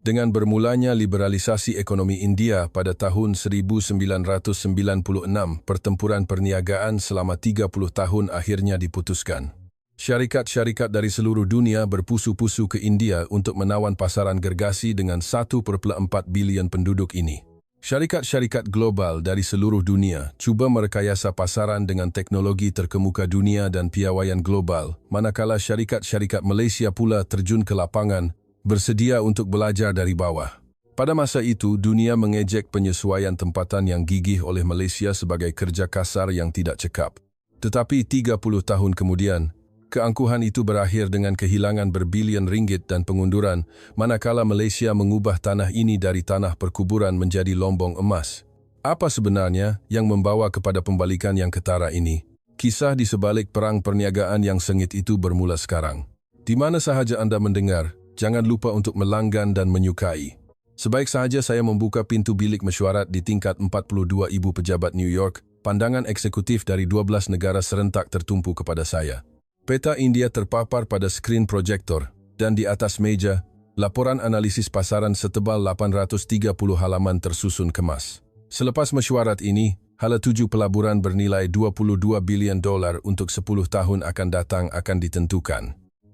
Dengan bermulanya liberalisasi ekonomi India pada tahun 1996, pertempuran perniagaan selama 30 tahun akhirnya diputuskan. Syarikat-syarikat dari seluruh dunia berpusu-pusu ke India untuk menawan pasaran gergasi dengan 1,4 bilion penduduk ini. Syarikat-syarikat global dari seluruh dunia cuba merekayasa pasaran dengan teknologi terkemuka dunia dan piawaian global, manakala syarikat-syarikat Malaysia pula terjun ke lapangan, bersedia untuk belajar dari bawah. Pada masa itu, dunia mengejek penyesuaian tempatan yang gigih oleh Malaysia sebagai kerja kasar yang tidak cekap. Tetapi 30 tahun kemudian, keangkuhan itu berakhir dengan kehilangan berbilion ringgit dan pengunduran, manakala Malaysia mengubah tanah ini dari tanah perkuburan menjadi lombong emas. Apa sebenarnya yang membawa kepada pembalikan yang ketara ini? Kisah di sebalik perang perniagaan yang sengit itu bermula sekarang. Di mana sahaja Anda mendengar, jangan lupa untuk melanggan dan menyukai. Sebaik sahaja saya membuka pintu bilik mesyuarat di tingkat 42,000 pejabat New York, pandangan eksekutif dari 12 negara serentak tertumpu kepada saya. Peta India terpapar pada skrin projektor, dan di atas meja, laporan analisis pasaran setebal 830 halaman tersusun kemas. Selepas mesyuarat ini, hala 7 pelaburan bernilai $22 bilion untuk 10 tahun akan datang akan ditentukan.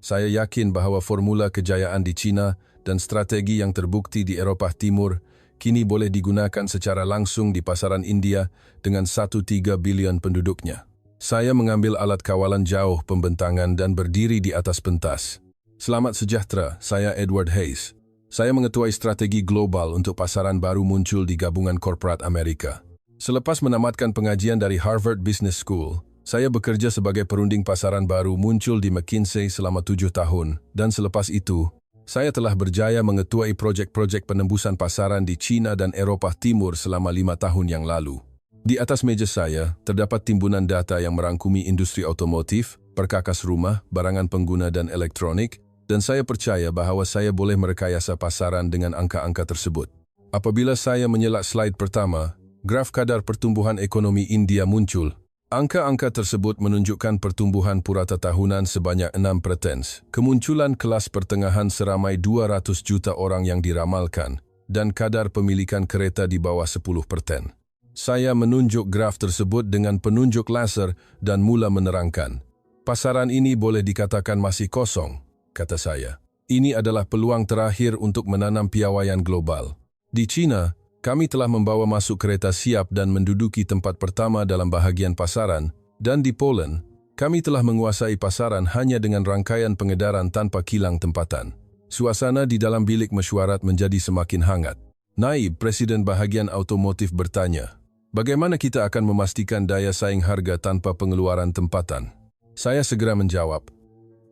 Saya yakin bahawa formula kejayaan di China dan strategi yang terbukti di Eropah Timur kini boleh digunakan secara langsung di pasaran India dengan 1,3 bilion penduduknya. Saya mengambil alat kawalan jauh pembentangan dan berdiri di atas pentas. Selamat sejahtera, saya Edward Hayes. Saya mengetuai strategi global untuk pasaran baru muncul di gabungan korporat Amerika. Selepas menamatkan pengajian dari Harvard Business School, saya bekerja sebagai perunding pasaran baru muncul di McKinsey selama 7 tahun, dan selepas itu, saya telah berjaya mengetuai projek-projek penembusan pasaran di China dan Eropah Timur selama 5 tahun yang lalu. Di atas meja saya, terdapat timbunan data yang merangkumi industri otomotif, perkakas rumah, barangan pengguna dan elektronik, dan saya percaya bahawa saya boleh merekayasa pasaran dengan angka-angka tersebut. Apabila saya menyelak slide pertama, graf kadar pertumbuhan ekonomi India muncul. Angka-angka tersebut menunjukkan pertumbuhan purata tahunan sebanyak 6%, kemunculan kelas pertengahan seramai 200 juta orang yang diramalkan, dan kadar pemilikan kereta di bawah 10%. Saya menunjuk graf tersebut dengan penunjuk laser dan mula menerangkan. Pasaran ini boleh dikatakan masih kosong, kata saya. Ini adalah peluang terakhir untuk menanam piawaian global. Di China, kami telah membawa masuk kereta siap dan menduduki tempat pertama dalam bahagian pasaran, dan di Poland, kami telah menguasai pasaran hanya dengan rangkaian pengedaran tanpa kilang tempatan. Suasana di dalam bilik mesyuarat menjadi semakin hangat. Naib Presiden bahagian automotif bertanya, bagaimana kita akan memastikan daya saing harga tanpa pengeluaran tempatan? Saya segera menjawab,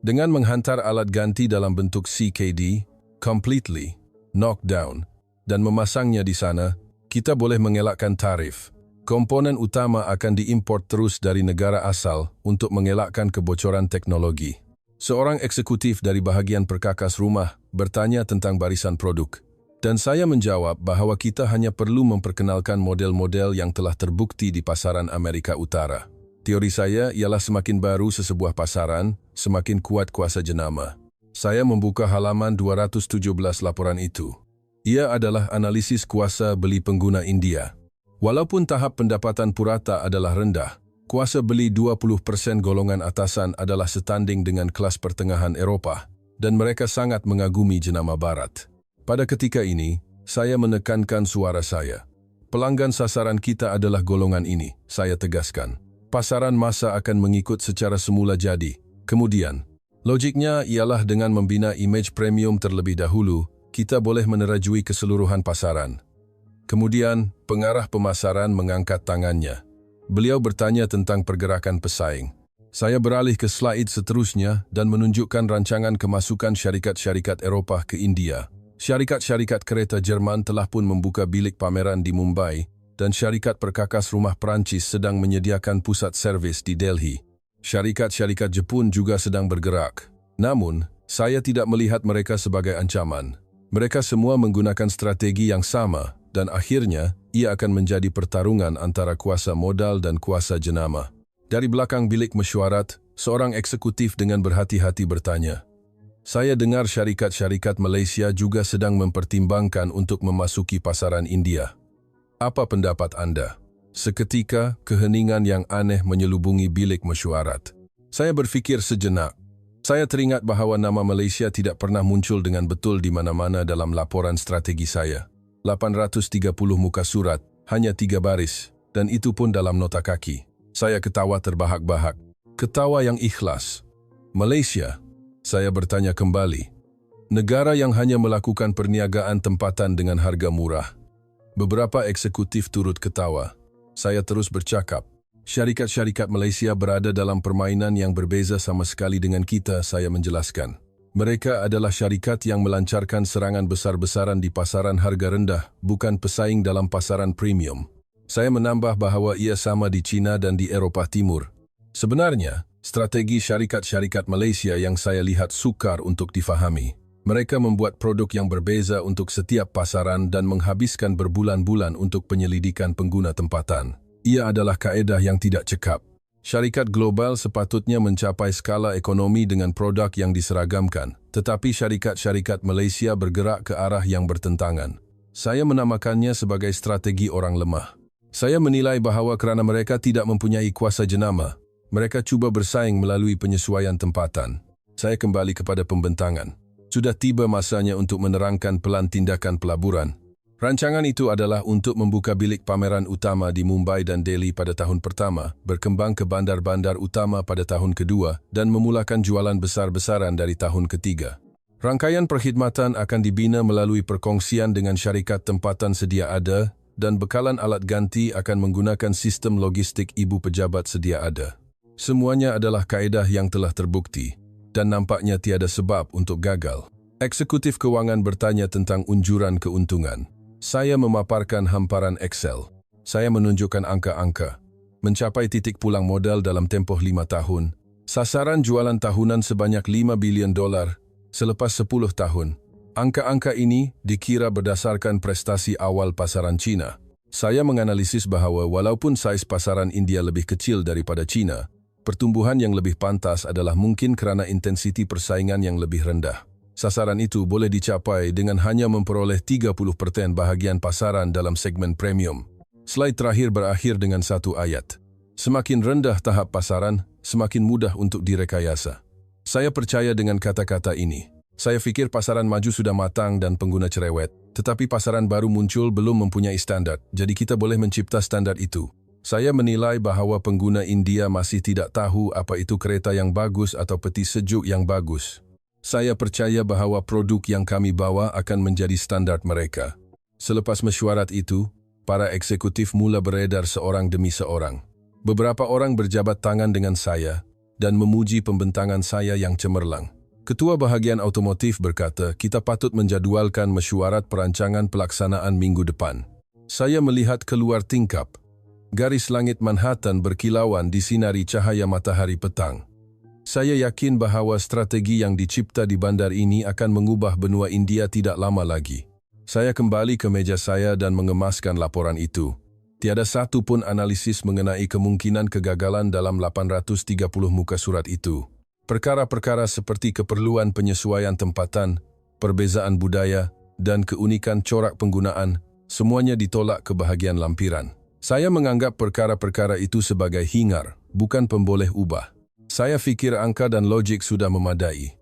dengan menghantar alat ganti dalam bentuk CKD, completely, knockdown, dan memasangnya di sana, kita boleh mengelakkan tarif. Komponen utama akan diimport terus dari negara asal untuk mengelakkan kebocoran teknologi. Seorang eksekutif dari bahagian perkakas rumah bertanya tentang barisan produk, dan saya menjawab bahawa kita hanya perlu memperkenalkan model-model yang telah terbukti di pasaran Amerika Utara. Teori saya ialah semakin baru sesebuah pasaran, semakin kuat kuasa jenama. Saya membuka halaman 217 laporan itu. Ia adalah analisis kuasa beli pengguna India. Walaupun tahap pendapatan purata adalah rendah, kuasa beli 20% golongan atasan adalah setanding dengan kelas pertengahan Eropah, dan mereka sangat mengagumi jenama Barat. Pada ketika ini, saya menekankan suara saya. Pelanggan sasaran kita adalah golongan ini, saya tegaskan. Pasaran massa akan mengikut secara semula jadi. Kemudian, logiknya ialah dengan membina image premium terlebih dahulu, kita boleh menerajui keseluruhan pasaran. Kemudian, pengarah pemasaran mengangkat tangannya. Beliau bertanya tentang pergerakan pesaing. Saya beralih ke slide seterusnya dan menunjukkan rancangan kemasukan syarikat-syarikat Eropah ke India. Syarikat-syarikat kereta Jerman telah pun membuka bilik pameran di Mumbai, dan syarikat perkakas rumah Perancis sedang menyediakan pusat servis di Delhi. Syarikat-syarikat Jepun juga sedang bergerak. Namun, saya tidak melihat mereka sebagai ancaman. Mereka semua menggunakan strategi yang sama, dan akhirnya ia akan menjadi pertarungan antara kuasa modal dan kuasa jenama. Dari belakang bilik mesyuarat, seorang eksekutif dengan berhati-hati bertanya, Saya dengar syarikat-syarikat Malaysia juga sedang mempertimbangkan untuk memasuki pasaran India. Apa pendapat anda? Seketika, keheningan yang aneh menyelubungi bilik mesyuarat. Saya berfikir sejenak. Saya teringat bahawa nama Malaysia tidak pernah muncul dengan betul di mana-mana dalam laporan strategi saya. 830 muka surat, hanya 3 baris, dan itu pun dalam nota kaki. Saya ketawa terbahak-bahak. Ketawa yang ikhlas. Malaysia? Saya bertanya kembali. Negara yang hanya melakukan perniagaan tempatan dengan harga murah. Beberapa eksekutif turut ketawa. Saya terus bercakap. Syarikat-syarikat Malaysia berada dalam permainan yang berbeza sama sekali dengan kita, saya menjelaskan. Mereka adalah syarikat yang melancarkan serangan besar-besaran di pasaran harga rendah, bukan pesaing dalam pasaran premium. Saya menambah bahawa ia sama di China dan di Eropah Timur. Sebenarnya, strategi syarikat-syarikat Malaysia yang saya lihat sukar untuk difahami. Mereka membuat produk yang berbeza untuk setiap pasaran dan menghabiskan berbulan-bulan untuk penyelidikan pengguna tempatan. Ia adalah kaedah yang tidak cekap. Syarikat global sepatutnya mencapai skala ekonomi dengan produk yang diseragamkan, tetapi syarikat-syarikat Malaysia bergerak ke arah yang bertentangan. Saya menamakannya sebagai strategi orang lemah. Saya menilai bahawa kerana mereka tidak mempunyai kuasa jenama, mereka cuba bersaing melalui penyesuaian tempatan. Saya kembali kepada pembentangan. Sudah tiba masanya untuk menerangkan pelan tindakan pelaburan. Rancangan itu adalah untuk membuka bilik pameran utama di Mumbai dan Delhi pada tahun pertama, berkembang ke bandar-bandar utama pada tahun kedua, dan memulakan jualan besar-besaran dari tahun ketiga. Rangkaian perkhidmatan akan dibina melalui perkongsian dengan syarikat tempatan sedia ada, dan bekalan alat ganti akan menggunakan sistem logistik ibu pejabat sedia ada. Semuanya adalah kaedah yang telah terbukti, dan nampaknya tiada sebab untuk gagal. Eksekutif kewangan bertanya tentang unjuran keuntungan. Saya memaparkan hamparan Excel. Saya menunjukkan angka-angka. Mencapai titik pulang modal dalam tempoh 5 tahun. Sasaran jualan tahunan sebanyak $5 bilion selepas 10 tahun. Angka-angka ini dikira berdasarkan prestasi awal pasaran China. Saya menganalisis bahawa walaupun saiz pasaran India lebih kecil daripada China, pertumbuhan yang lebih pantas adalah mungkin kerana intensiti persaingan yang lebih rendah. Sasaran itu boleh dicapai dengan hanya memperoleh 30% bahagian pasaran dalam segmen premium. Slide terakhir berakhir dengan satu ayat. Semakin rendah tahap pasaran, semakin mudah untuk direkayasa. Saya percaya dengan kata-kata ini. Saya fikir pasaran maju sudah matang dan pengguna cerewet, tetapi pasaran baru muncul belum mempunyai standar, jadi kita boleh mencipta standar itu. Saya menilai bahawa pengguna India masih tidak tahu apa itu kereta yang bagus atau peti sejuk yang bagus. Saya percaya bahawa produk yang kami bawa akan menjadi standar mereka. Selepas mesyuarat itu, para eksekutif mula beredar seorang demi seorang. Beberapa orang berjabat tangan dengan saya dan memuji pembentangan saya yang cemerlang. Ketua bahagian otomotif berkata, kita patut menjadualkan mesyuarat perancangan pelaksanaan minggu depan. Saya melihat keluar tingkap. Garis langit Manhattan berkilauan disinari cahaya matahari petang. Saya yakin bahawa strategi yang dicipta di bandar ini akan mengubah benua India tidak lama lagi. Saya kembali ke meja saya dan mengemaskan laporan itu. Tiada satu pun analisis mengenai kemungkinan kegagalan dalam 830 muka surat itu. Perkara-perkara seperti keperluan penyesuaian tempatan, perbezaan budaya, dan keunikan corak penggunaan, semuanya ditolak ke bahagian lampiran. Saya menganggap perkara-perkara itu sebagai hingar, bukan pemboleh ubah. Saya fikir angka dan logik sudah memadai.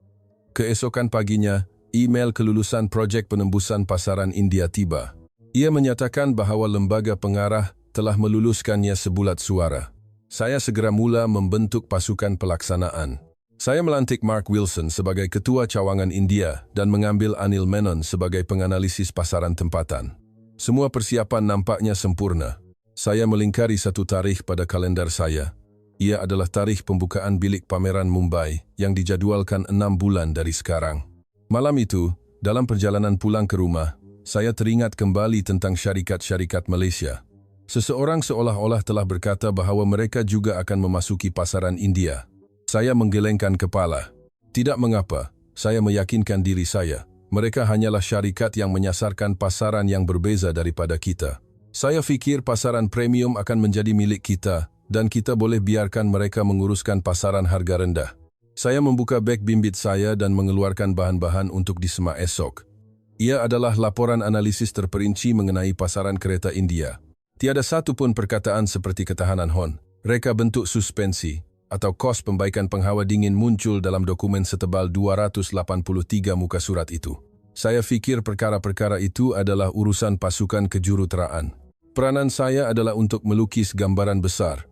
Keesokan paginya, email kelulusan projek penembusan pasaran India tiba. Ia menyatakan bahawa lembaga pengarah telah meluluskannya sebulat suara. Saya segera mula membentuk pasukan pelaksanaan. Saya melantik Mark Wilson sebagai ketua cawangan India dan mengambil Anil Menon sebagai penganalisis pasaran tempatan. Semua persiapan nampaknya sempurna. Saya melingkari satu tarikh pada kalendar saya. Ia adalah tarikh pembukaan bilik pameran Mumbai yang dijadualkan 6 bulan dari sekarang. Malam itu, dalam perjalanan pulang ke rumah, saya teringat kembali tentang syarikat-syarikat Malaysia. Seseorang seolah-olah telah berkata bahawa mereka juga akan memasuki pasaran India. Saya menggelengkan kepala. Tidak mengapa, saya meyakinkan diri saya. Mereka hanyalah syarikat yang menyasarkan pasaran yang berbeza daripada kita. Saya fikir pasaran premium akan menjadi milik kita, dan kita boleh biarkan mereka menguruskan pasaran harga rendah. Saya membuka beg bimbit saya dan mengeluarkan bahan-bahan untuk disemak esok. Ia adalah laporan analisis terperinci mengenai pasaran kereta India. Tiada satu pun perkataan seperti ketahanan hon, reka bentuk suspensi, atau kos pembaikan penghawa dingin muncul dalam dokumen setebal 283 muka surat itu. Saya fikir perkara-perkara itu adalah urusan pasukan kejuruteraan. Peranan saya adalah untuk melukis gambaran besar.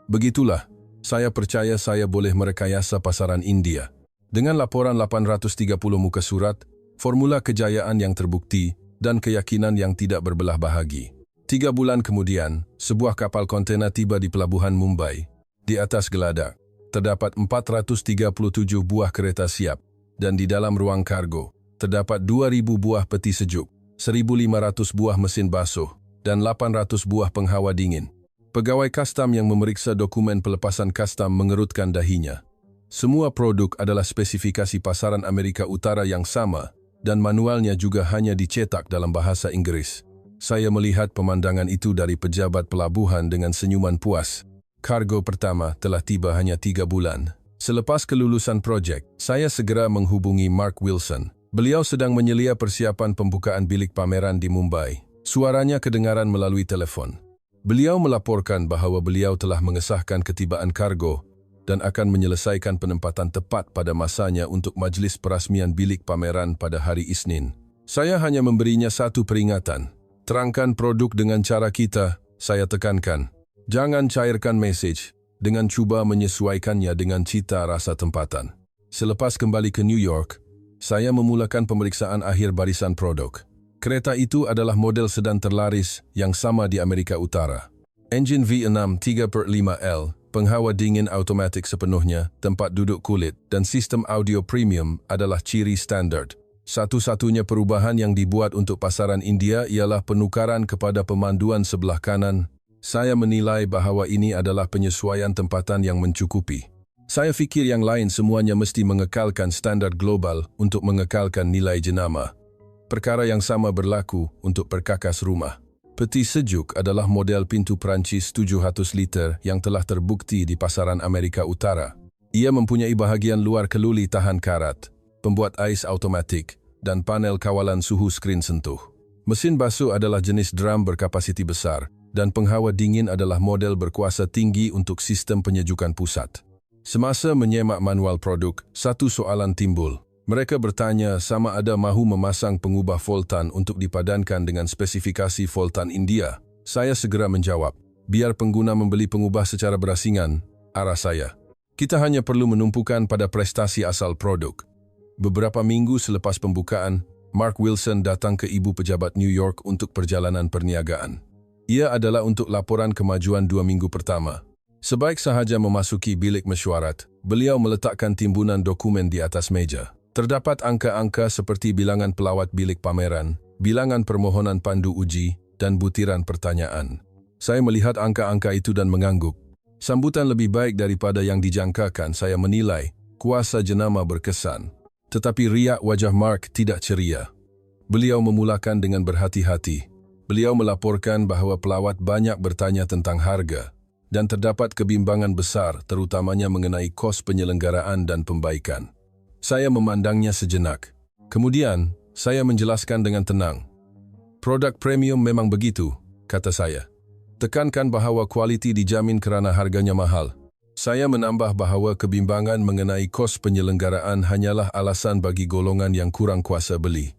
Begitulah, saya percaya saya boleh merekayasa pasaran India. Dengan laporan 830 muka surat, formula kejayaan yang terbukti, dan keyakinan yang tidak berbelah bahagi. 3 bulan kemudian, sebuah kapal kontena tiba di pelabuhan Mumbai. Di atas geladak, terdapat 437 buah kereta siap, dan di dalam ruang kargo, terdapat 2.000 buah peti sejuk, 1.500 buah mesin basuh, dan 800 buah penghawa dingin. Pegawai kastam yang memeriksa dokumen pelepasan kastam mengerutkan dahinya. Semua produk adalah spesifikasi pasaran Amerika Utara yang sama, dan manualnya juga hanya dicetak dalam bahasa Inggris. Saya melihat pemandangan itu dari pejabat pelabuhan dengan senyuman puas. Kargo pertama telah tiba hanya 3 bulan. Selepas kelulusan projek, saya segera menghubungi Mark Wilson. Beliau sedang menyelia persiapan pembukaan bilik pameran di Mumbai. Suaranya kedengaran melalui telepon. Beliau melaporkan bahawa beliau telah mengesahkan ketibaan kargo dan akan menyelesaikan penempatan tepat pada masanya untuk majlis perasmian bilik pameran pada hari Isnin. Saya hanya memberinya satu peringatan. Terangkan produk dengan cara kita, saya tekankan. Jangan cairkan mesej dengan cuba menyesuaikannya dengan cita rasa tempatan. Selepas kembali ke New York, saya memulakan pemeriksaan akhir barisan produk. Kereta itu adalah model sedan terlaris yang sama di Amerika Utara. Enjin V6 3/5L, penghawa dingin automatik sepenuhnya, tempat duduk kulit, dan sistem audio premium adalah ciri standard. Satu-satunya perubahan yang dibuat untuk pasaran India ialah penukaran kepada pemanduan sebelah kanan. Saya menilai bahawa ini adalah penyesuaian tempatan yang mencukupi. Saya fikir yang lain semuanya mesti mengekalkan standar global untuk mengekalkan nilai jenama. Perkara yang sama berlaku untuk perkakas rumah. Peti sejuk adalah model pintu Perancis 700 liter yang telah terbukti di pasaran Amerika Utara. Ia mempunyai bahagian luar keluli tahan karat, pembuat ais automatik, dan panel kawalan suhu skrin sentuh. Mesin basuh adalah jenis drum berkapasiti besar, dan penghawa dingin adalah model berkuasa tinggi untuk sistem penyejukan pusat. Semasa menyemak manual produk, satu soalan timbul. Mereka bertanya sama ada mahu memasang pengubah voltan untuk dipadankan dengan spesifikasi voltan India. Saya segera menjawab, biar pengguna membeli pengubah secara berasingan, arah saya. Kita hanya perlu menumpukan pada prestasi asal produk. Beberapa minggu selepas pembukaan, Mark Wilson datang ke ibu pejabat New York untuk perjalanan perniagaan. Ia adalah untuk laporan kemajuan 2 minggu pertama. Sebaik sahaja memasuki bilik mesyuarat, beliau meletakkan timbunan dokumen di atas meja. Terdapat angka-angka seperti bilangan pelawat bilik pameran, bilangan permohonan pandu uji, dan butiran pertanyaan. Saya melihat angka-angka itu dan mengangguk. Sambutan lebih baik daripada yang dijangkakan, saya menilai. Kuasa jenama berkesan. Tetapi riak wajah Mark tidak ceria. Beliau memulakan dengan berhati-hati. Beliau melaporkan bahawa pelawat banyak bertanya tentang harga, dan terdapat kebimbangan besar terutamanya mengenai kos penyelenggaraan dan pembaikan. Saya memandangnya sejenak. Kemudian, saya menjelaskan dengan tenang. Produk premium memang begitu, kata saya. Tekankan bahawa kualiti dijamin kerana harganya mahal. Saya menambah bahawa kebimbangan mengenai kos penyelenggaraan hanyalah alasan bagi golongan yang kurang kuasa beli.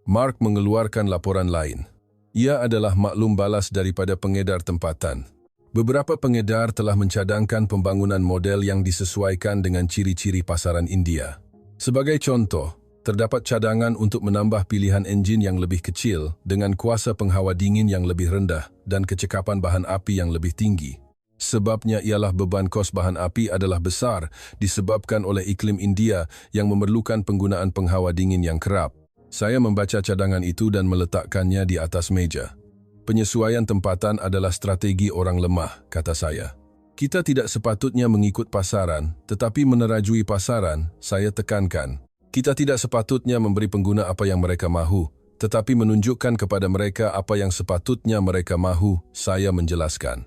Mark mengeluarkan laporan lain. Ia adalah maklum balas daripada pengedar tempatan. Beberapa pengedar telah mencadangkan pembangunan model yang disesuaikan dengan ciri-ciri pasaran India. Sebagai contoh, terdapat cadangan untuk menambah pilihan enjin yang lebih kecil dengan kuasa penghawa dingin yang lebih rendah dan kecekapan bahan api yang lebih tinggi. Sebabnya ialah beban kos bahan api adalah besar disebabkan oleh iklim India yang memerlukan penggunaan penghawa dingin yang kerap. Saya membaca cadangan itu dan meletakkannya di atas meja. Penyesuaian tempatan adalah strategi orang lemah, kata saya. Kita tidak sepatutnya mengikut pasaran, tetapi menerajui pasaran, saya tekankan. Kita tidak sepatutnya memberi pengguna apa yang mereka mahu, tetapi menunjukkan kepada mereka apa yang sepatutnya mereka mahu, saya menjelaskan.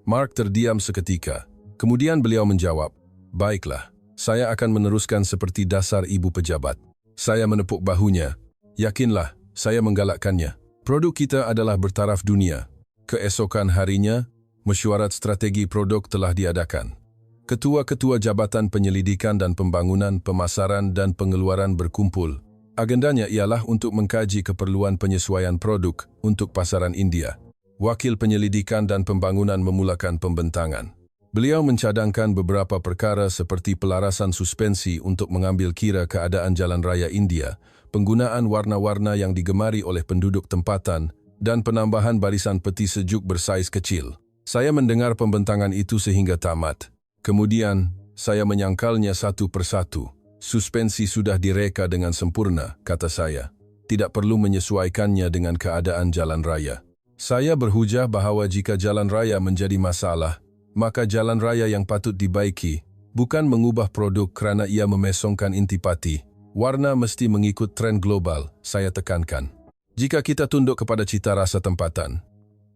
Mark terdiam seketika. Kemudian beliau menjawab, baiklah, Saya akan meneruskan seperti dasar ibu pejabat. Saya menepuk bahunya. Yakinlah, saya menggalakkannya. Produk kita adalah bertaraf dunia. Keesokan harinya, mesyuarat strategi produk telah diadakan. Ketua-ketua Jabatan Penyelidikan dan Pembangunan, Pemasaran dan Pengeluaran berkumpul. Agendanya ialah untuk mengkaji keperluan penyesuaian produk untuk pasaran India. Wakil Penyelidikan dan Pembangunan memulakan pembentangan. Beliau mencadangkan beberapa perkara seperti pelarasan suspensi untuk mengambil kira keadaan jalan raya India, penggunaan warna-warna yang digemari oleh penduduk tempatan, dan penambahan barisan peti sejuk bersaiz kecil. Saya mendengar pembentangan itu sehingga tamat. Kemudian, saya menyangkalnya satu persatu. Suspensi sudah direka dengan sempurna, kata saya. Tidak perlu menyesuaikannya dengan keadaan jalan raya. Saya berhujah bahawa jika jalan raya menjadi masalah, maka jalan raya yang patut dibaiki bukan mengubah produk kerana ia memesongkan intipati. Warna mesti mengikut tren global, saya tekankan. Jika kita tunduk kepada cita rasa tempatan,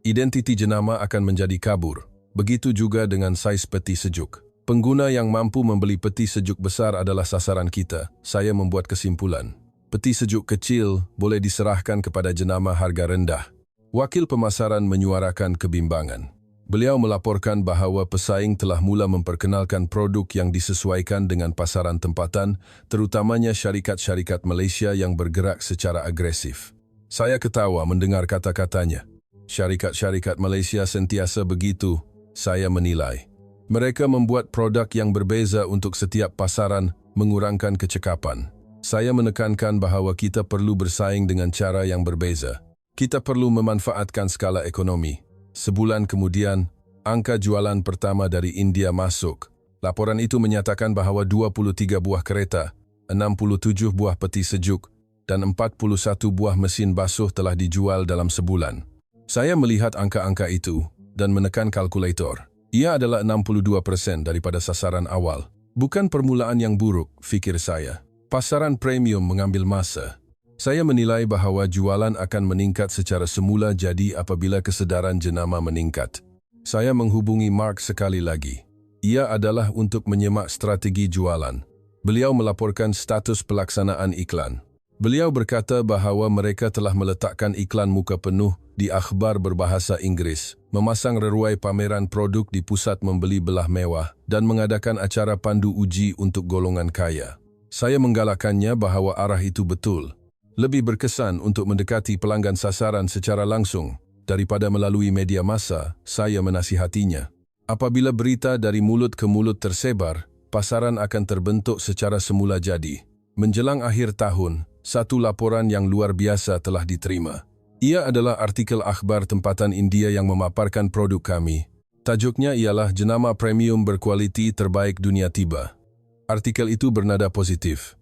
identiti jenama akan menjadi kabur. Begitu juga dengan saiz peti sejuk. Pengguna yang mampu membeli peti sejuk besar adalah sasaran kita. Saya membuat kesimpulan. Peti sejuk kecil boleh diserahkan kepada jenama harga rendah. Wakil pemasaran menyuarakan kebimbangan. Beliau melaporkan bahawa pesaing telah mula memperkenalkan produk yang disesuaikan dengan pasaran tempatan, terutamanya syarikat-syarikat Malaysia yang bergerak secara agresif. Saya ketawa mendengar kata-katanya. Syarikat-syarikat Malaysia sentiasa begitu, saya menilai. Mereka membuat produk yang berbeza untuk setiap pasaran, mengurangkan kecekapan. Saya menekankan bahawa kita perlu bersaing dengan cara yang berbeza. Kita perlu memanfaatkan skala ekonomi. Sebulan kemudian, angka jualan pertama dari India masuk. Laporan itu menyatakan bahawa 23 buah kereta, 67 buah peti sejuk, dan 41 buah mesin basuh telah dijual dalam sebulan. Saya melihat angka-angka itu dan menekan kalkulator. Ia adalah 62% daripada sasaran awal. Bukan permulaan yang buruk, fikir saya. Pasaran premium mengambil masa. Saya menilai bahawa jualan akan meningkat secara semula jadi apabila kesedaran jenama meningkat. Saya menghubungi Mark sekali lagi. Ia adalah untuk menyemak strategi jualan. Beliau melaporkan status pelaksanaan iklan. Beliau berkata bahawa mereka telah meletakkan iklan muka penuh di akhbar berbahasa Inggeris, memasang reruai pameran produk di pusat membeli belah mewah, dan mengadakan acara pandu uji untuk golongan kaya. Saya menggalakkannya bahawa arah itu betul. Lebih berkesan untuk mendekati pelanggan sasaran secara langsung daripada melalui media massa, saya menasihatinya. Apabila berita dari mulut ke mulut tersebar, pasaran akan terbentuk secara semula jadi. Menjelang akhir tahun, satu laporan yang luar biasa telah diterima. Ia adalah artikel akhbar tempatan India yang memaparkan produk kami. Tajuknya ialah jenama premium berkualiti terbaik dunia tiba. Artikel itu bernada positif.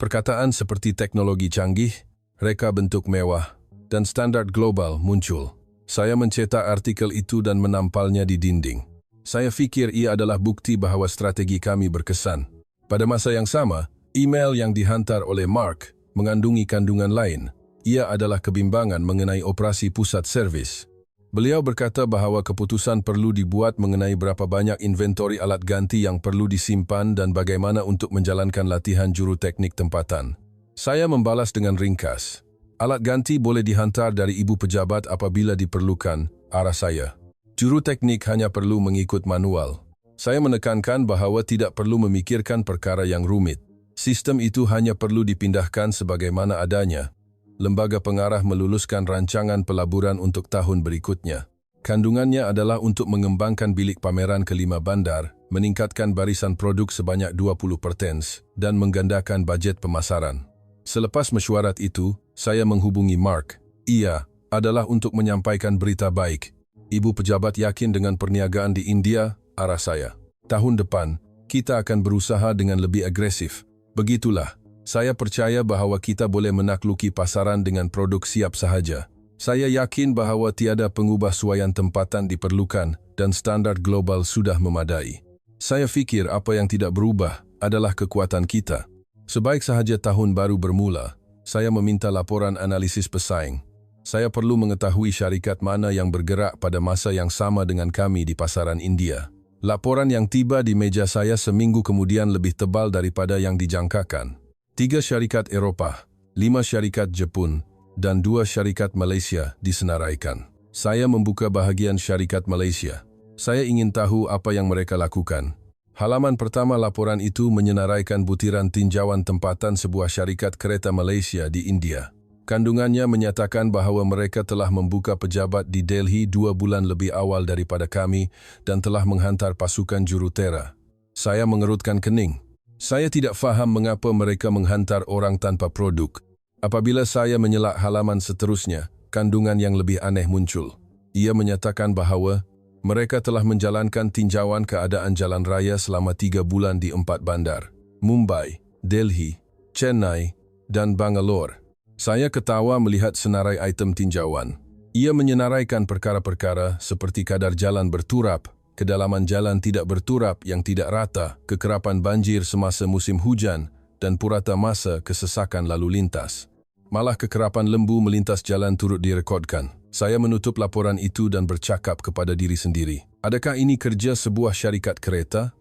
Perkataan seperti teknologi canggih, reka bentuk mewah, dan standar global muncul. Saya mencetak artikel itu dan menampalnya di dinding. Saya fikir ia adalah bukti bahawa strategi kami berkesan. Pada masa yang sama, email yang dihantar oleh Mark mengandungi kandungan lain. Ia adalah kebimbangan mengenai operasi pusat servis. Beliau berkata bahawa keputusan perlu dibuat mengenai berapa banyak inventori alat ganti yang perlu disimpan dan bagaimana untuk menjalankan latihan juruteknik tempatan. Saya membalas dengan ringkas. Alat ganti boleh dihantar dari ibu pejabat apabila diperlukan, arah saya. Juruteknik hanya perlu mengikut manual. Saya menekankan bahawa tidak perlu memikirkan perkara yang rumit. Sistem itu hanya perlu dipindahkan sebagaimana adanya. Lembaga pengarah meluluskan rancangan pelaburan untuk tahun berikutnya. Kandungannya adalah untuk mengembangkan bilik pameran ke-5 bandar, meningkatkan barisan produk sebanyak 20% dan menggandakan bajet pemasaran. Selepas mesyuarat itu, saya menghubungi Mark. Ia adalah untuk menyampaikan berita baik. Ibu pejabat yakin dengan perniagaan di India, arah saya. Tahun depan, kita akan berusaha dengan lebih agresif. Begitulah, saya percaya bahawa kita boleh menakluki pasaran dengan produk siap sahaja. Saya yakin bahawa tiada pengubah suaian tempatan diperlukan dan standar global sudah memadai. Saya fikir apa yang tidak berubah adalah kekuatan kita. Sebaik sahaja tahun baru bermula, saya meminta laporan analisis pesaing. Saya perlu mengetahui syarikat mana yang bergerak pada masa yang sama dengan kami di pasaran India. Laporan yang tiba di meja saya seminggu kemudian lebih tebal daripada yang dijangkakan. 3 syarikat Eropah, 5 syarikat Jepun, dan 2 syarikat Malaysia disenaraikan. Saya membuka bahagian syarikat Malaysia. Saya ingin tahu apa yang mereka lakukan. Halaman pertama laporan itu menyenaraikan butiran tinjauan tempatan sebuah syarikat kereta Malaysia di India. Kandungannya menyatakan bahawa mereka telah membuka pejabat di Delhi 2 bulan lebih awal daripada kami dan telah menghantar pasukan jurutera. Saya mengerutkan kening. Saya tidak faham mengapa mereka menghantar orang tanpa produk. Apabila saya menyelak halaman seterusnya, kandungan yang lebih aneh muncul. Ia menyatakan bahawa mereka telah menjalankan tinjauan keadaan jalan raya selama 3 bulan di 4 bandar, Mumbai, Delhi, Chennai, dan Bangalore. Saya ketawa melihat senarai item tinjauan. Ia menyenaraikan perkara-perkara seperti kadar jalan berturap, kedalaman jalan tidak berturap yang tidak rata, kekerapan banjir semasa musim hujan, dan purata masa kesesakan lalu lintas. Malah kekerapan lembu melintas jalan turut direkodkan. Saya menutup laporan itu dan bercakap kepada diri sendiri. Adakah ini kerja sebuah syarikat kereta?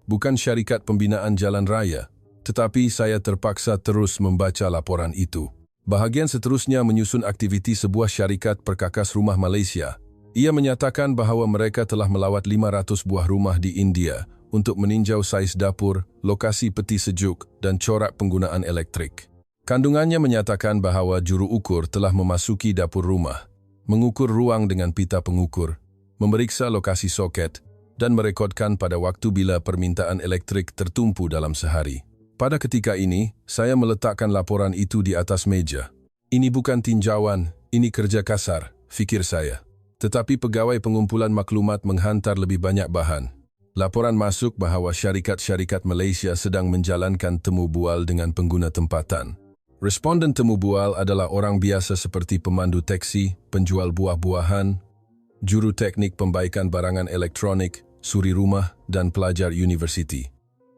Bukan syarikat pembinaan jalan raya. Tetapi saya terpaksa terus membaca laporan itu. Bahagian seterusnya menyusun aktiviti sebuah syarikat perkakas rumah Malaysia. Ia menyatakan bahawa mereka telah melawat 500 buah rumah di India untuk meninjau saiz dapur, lokasi peti sejuk, dan corak penggunaan elektrik. Kandungannya menyatakan bahawa juru ukur telah memasuki dapur rumah, mengukur ruang dengan pita pengukur, memeriksa lokasi soket, dan merekodkan pada waktu bila permintaan elektrik tertumpu dalam sehari. Pada ketika ini, saya meletakkan laporan itu di atas meja. Ini bukan tinjauan, ini kerja kasar, fikir saya. Tetapi pegawai pengumpulan maklumat menghantar lebih banyak bahan. Laporan masuk bahawa syarikat-syarikat Malaysia sedang menjalankan temu bual dengan pengguna tempatan. Responden temu bual adalah orang biasa seperti pemandu teksi, penjual buah-buahan, juru teknik pembaikan barangan elektronik, suri rumah, dan pelajar universiti.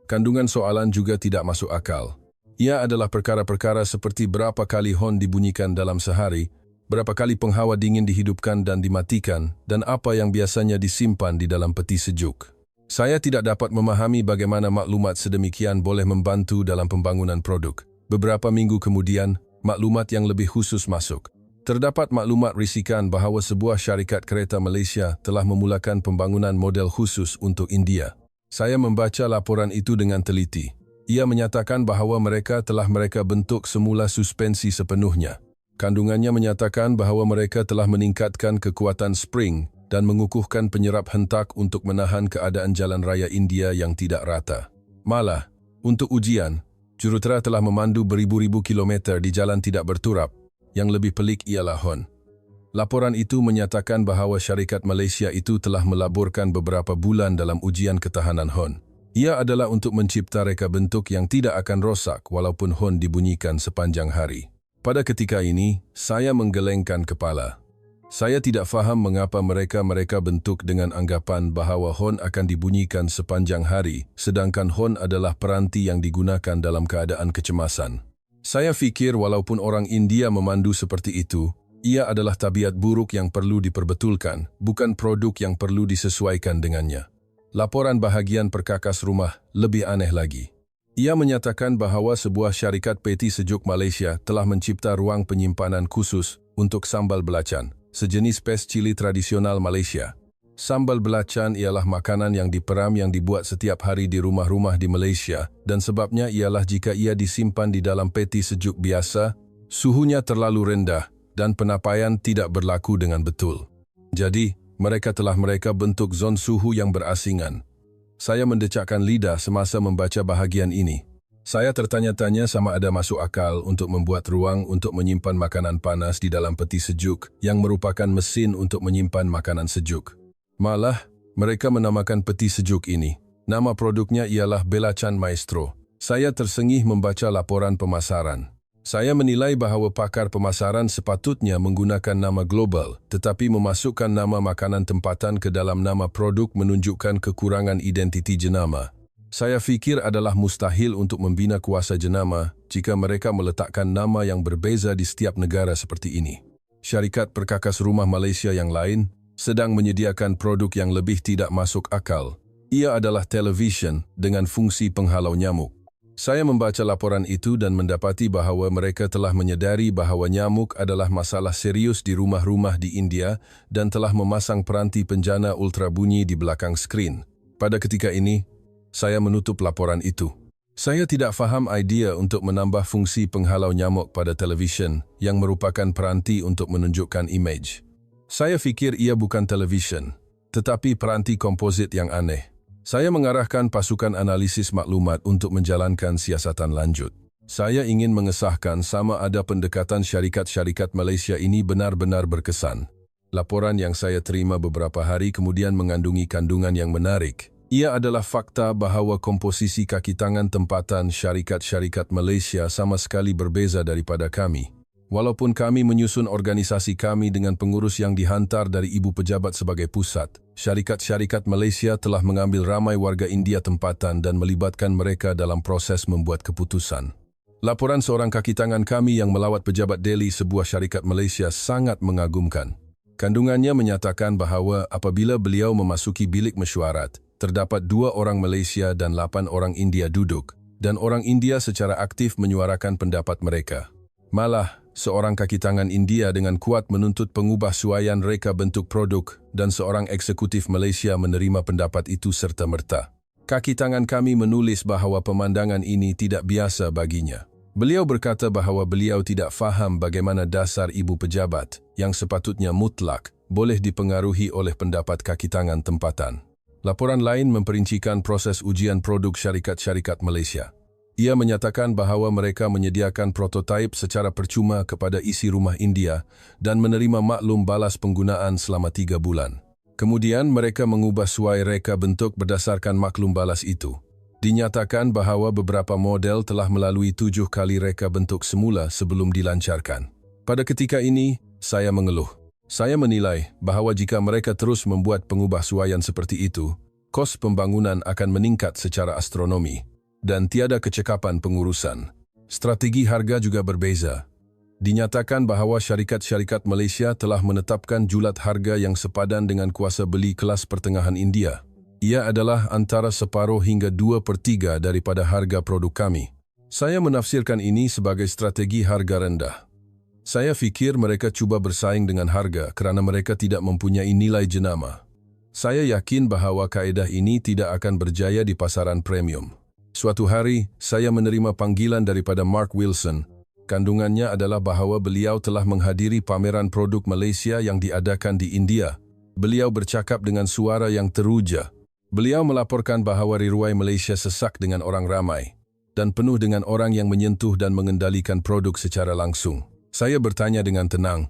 Kandungan soalan juga tidak masuk akal. Ia adalah perkara-perkara seperti berapa kali hon dibunyikan dalam sehari, berapa kali penghawa dingin dihidupkan dan dimatikan, dan apa yang biasanya disimpan di dalam peti sejuk. Saya tidak dapat memahami bagaimana maklumat sedemikian boleh membantu dalam pembangunan produk. Beberapa minggu kemudian, maklumat yang lebih khusus masuk. Terdapat maklumat risikan bahawa sebuah syarikat kereta Malaysia telah memulakan pembangunan model khusus untuk India. Saya membaca laporan itu dengan teliti. Ia menyatakan bahawa mereka telah bentuk semula suspensi sepenuhnya. Kandungannya menyatakan bahawa mereka telah meningkatkan kekuatan spring dan mengukuhkan penyerap hentak untuk menahan keadaan jalan raya India yang tidak rata. Malah, untuk ujian, jurutera telah memandu beribu-ribu kilometer di jalan tidak berturap. Yang lebih pelik ialah hon. Laporan itu menyatakan bahawa syarikat Malaysia itu telah melaburkan beberapa bulan dalam ujian ketahanan hon. Ia adalah untuk mencipta reka bentuk yang tidak akan rosak walaupun hon dibunyikan sepanjang hari. Pada ketika ini, saya menggelengkan kepala. Saya tidak faham mengapa mereka bentuk dengan anggapan bahawa hon akan dibunyikan sepanjang hari, sedangkan hon adalah peranti yang digunakan dalam keadaan kecemasan. Saya fikir walaupun orang India memandu seperti itu, ia adalah tabiat buruk yang perlu diperbetulkan, bukan produk yang perlu disesuaikan dengannya. Laporan bahagian perkakas rumah lebih aneh lagi. Ia menyatakan bahawa sebuah syarikat peti sejuk Malaysia telah mencipta ruang penyimpanan khusus untuk sambal belacan, sejenis pes cili tradisional Malaysia. Sambal belacan ialah makanan yang diperam yang dibuat setiap hari di rumah-rumah di Malaysia dan sebabnya ialah jika ia disimpan di dalam peti sejuk biasa, suhunya terlalu rendah dan penapaian tidak berlaku dengan betul. Jadi, mereka telah bentuk zon suhu yang berasingan. Saya mendecakkan lidah semasa membaca bahagian ini. Saya tertanya-tanya sama ada masuk akal untuk membuat ruang untuk menyimpan makanan panas di dalam peti sejuk yang merupakan mesin untuk menyimpan makanan sejuk. Malah, mereka menamakan peti sejuk ini. Nama produknya ialah Belacan Maestro. Saya tersengih membaca laporan pemasaran. Saya menilai bahawa pakar pemasaran sepatutnya menggunakan nama global, tetapi memasukkan nama makanan tempatan ke dalam nama produk menunjukkan kekurangan identiti jenama. Saya fikir adalah mustahil untuk membina kuasa jenama jika mereka meletakkan nama yang berbeza di setiap negara seperti ini. Syarikat perkakas rumah Malaysia yang lain sedang menyediakan produk yang lebih tidak masuk akal. Ia adalah televisyen dengan fungsi penghalau nyamuk. Saya membaca laporan itu dan mendapati bahawa mereka telah menyedari bahawa nyamuk adalah masalah serius di rumah-rumah di India dan telah memasang peranti penjana ultrabunyi di belakang skrin. Pada ketika ini, saya menutup laporan itu. Saya tidak faham idea untuk menambah fungsi penghalau nyamuk pada televisyen yang merupakan peranti untuk menunjukkan imej. Saya fikir ia bukan televisyen, tetapi peranti komposit yang aneh. Saya mengarahkan pasukan analisis maklumat untuk menjalankan siasatan lanjut. Saya ingin mengesahkan sama ada pendekatan syarikat-syarikat Malaysia ini benar-benar berkesan. Laporan yang saya terima beberapa hari kemudian mengandungi kandungan yang menarik. Ia adalah fakta bahawa komposisi kaki tangan tempatan syarikat-syarikat Malaysia sama sekali berbeza daripada kami. Walaupun kami menyusun organisasi kami dengan pengurus yang dihantar dari ibu pejabat sebagai pusat, syarikat-syarikat Malaysia telah mengambil ramai warga India tempatan dan melibatkan mereka dalam proses membuat keputusan. Laporan seorang kaki tangan kami yang melawat pejabat Delhi sebuah syarikat Malaysia sangat mengagumkan. Kandungannya menyatakan bahawa apabila beliau memasuki bilik mesyuarat, terdapat 2 orang Malaysia dan 8 orang India duduk, dan orang India secara aktif menyuarakan pendapat mereka. Malah, seorang kaki tangan India dengan kuat menuntut pengubah suaian reka bentuk produk dan seorang eksekutif Malaysia menerima pendapat itu serta-merta. Kaki tangan kami menulis bahawa pemandangan ini tidak biasa baginya. Beliau berkata bahawa beliau tidak faham bagaimana dasar ibu pejabat yang sepatutnya mutlak boleh dipengaruhi oleh pendapat kaki tangan tempatan. Laporan lain memperincikan proses ujian produk syarikat-syarikat Malaysia. Ia menyatakan bahawa mereka menyediakan prototipe secara percuma kepada isi rumah India dan menerima maklum balas penggunaan selama 3 bulan. Kemudian mereka mengubah suai reka bentuk berdasarkan maklum balas itu. Dinyatakan bahawa beberapa model telah melalui 7 kali reka bentuk semula sebelum dilancarkan. Pada ketika ini, saya mengeluh. Saya menilai bahawa jika mereka terus membuat pengubah suaian seperti itu, kos pembangunan akan meningkat secara astronomi. Dan tiada kecekapan pengurusan. Strategi harga juga berbeza. Dinyatakan bahawa syarikat-syarikat Malaysia telah menetapkan julat harga yang sepadan dengan kuasa beli kelas pertengahan India. Ia adalah antara separuh hingga 2/3 daripada harga produk kami. Saya menafsirkan ini sebagai strategi harga rendah. Saya fikir mereka cuba bersaing dengan harga kerana mereka tidak mempunyai nilai jenama. Saya yakin bahawa kaedah ini tidak akan berjaya di pasaran premium. Suatu hari, saya menerima panggilan daripada Mark Wilson. Kandungannya adalah bahawa beliau telah menghadiri pameran produk Malaysia yang diadakan di India. Beliau bercakap dengan suara yang teruja. Beliau melaporkan bahawa riruai Malaysia sesak dengan orang ramai dan penuh dengan orang yang menyentuh dan mengendalikan produk secara langsung. Saya bertanya dengan tenang,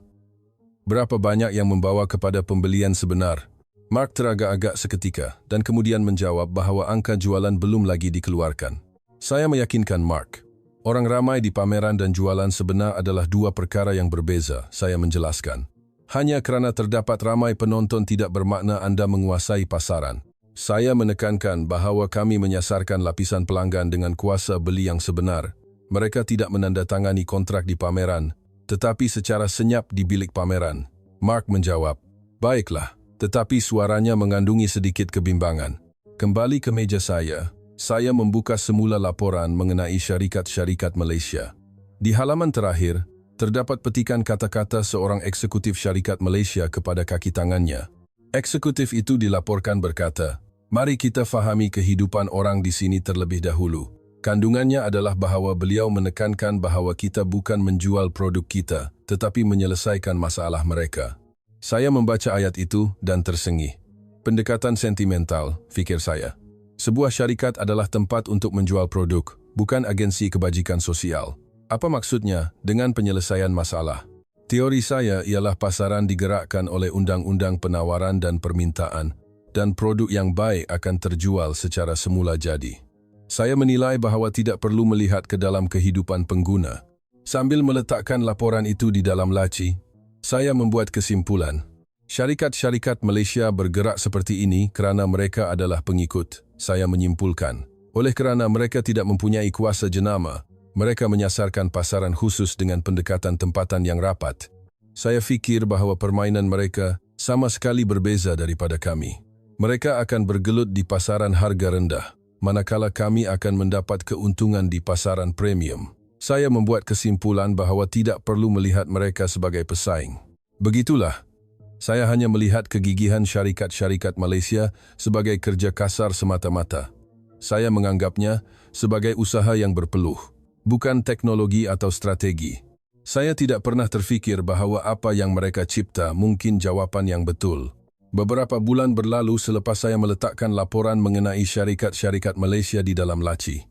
berapa banyak yang membawa kepada pembelian sebenar? Mark teragak-agak seketika dan kemudian menjawab bahawa angka jualan belum lagi dikeluarkan. Saya meyakinkan Mark. Orang ramai di pameran dan jualan sebenar adalah 2 perkara yang berbeza, saya menjelaskan. Hanya kerana terdapat ramai penonton tidak bermakna anda menguasai pasaran. Saya menekankan bahawa kami menyasarkan lapisan pelanggan dengan kuasa beli yang sebenar. Mereka tidak menandatangani kontrak di pameran, tetapi secara senyap di bilik pameran. Mark menjawab, baiklah. Tetapi suaranya mengandungi sedikit kebimbangan. Kembali ke meja saya membuka semula laporan mengenai syarikat-syarikat Malaysia. Di halaman terakhir, terdapat petikan kata-kata seorang eksekutif syarikat Malaysia kepada kaki tangannya. Eksekutif itu dilaporkan berkata, mari kita fahami kehidupan orang di sini terlebih dahulu. Kandungannya adalah bahawa beliau menekankan bahawa kita bukan menjual produk kita, tetapi menyelesaikan masalah mereka. Saya membaca ayat itu dan tersengih. Pendekatan sentimental, fikir saya. Sebuah syarikat adalah tempat untuk menjual produk, bukan agensi kebajikan sosial. Apa maksudnya dengan penyelesaian masalah? Teori saya ialah pasaran digerakkan oleh undang-undang penawaran dan permintaan, dan produk yang baik akan terjual secara semula jadi. Saya menilai bahawa tidak perlu melihat ke dalam kehidupan pengguna. Sambil meletakkan laporan itu di dalam laci, saya membuat kesimpulan. Syarikat-syarikat Malaysia bergerak seperti ini kerana mereka adalah pengikut. Saya menyimpulkan. Oleh kerana mereka tidak mempunyai kuasa jenama, mereka menyasarkan pasaran khusus dengan pendekatan tempatan yang rapat. Saya fikir bahawa permainan mereka sama sekali berbeza daripada kami. Mereka akan bergelut di pasaran harga rendah, manakala kami akan mendapat keuntungan di pasaran premium. Saya membuat kesimpulan bahawa tidak perlu melihat mereka sebagai pesaing. Begitulah, saya hanya melihat kegigihan syarikat-syarikat Malaysia sebagai kerja kasar semata-mata. Saya menganggapnya sebagai usaha yang berpeluh, bukan teknologi atau strategi. Saya tidak pernah terfikir bahawa apa yang mereka cipta mungkin jawapan yang betul. Beberapa bulan berlalu selepas saya meletakkan laporan mengenai syarikat-syarikat Malaysia di dalam laci.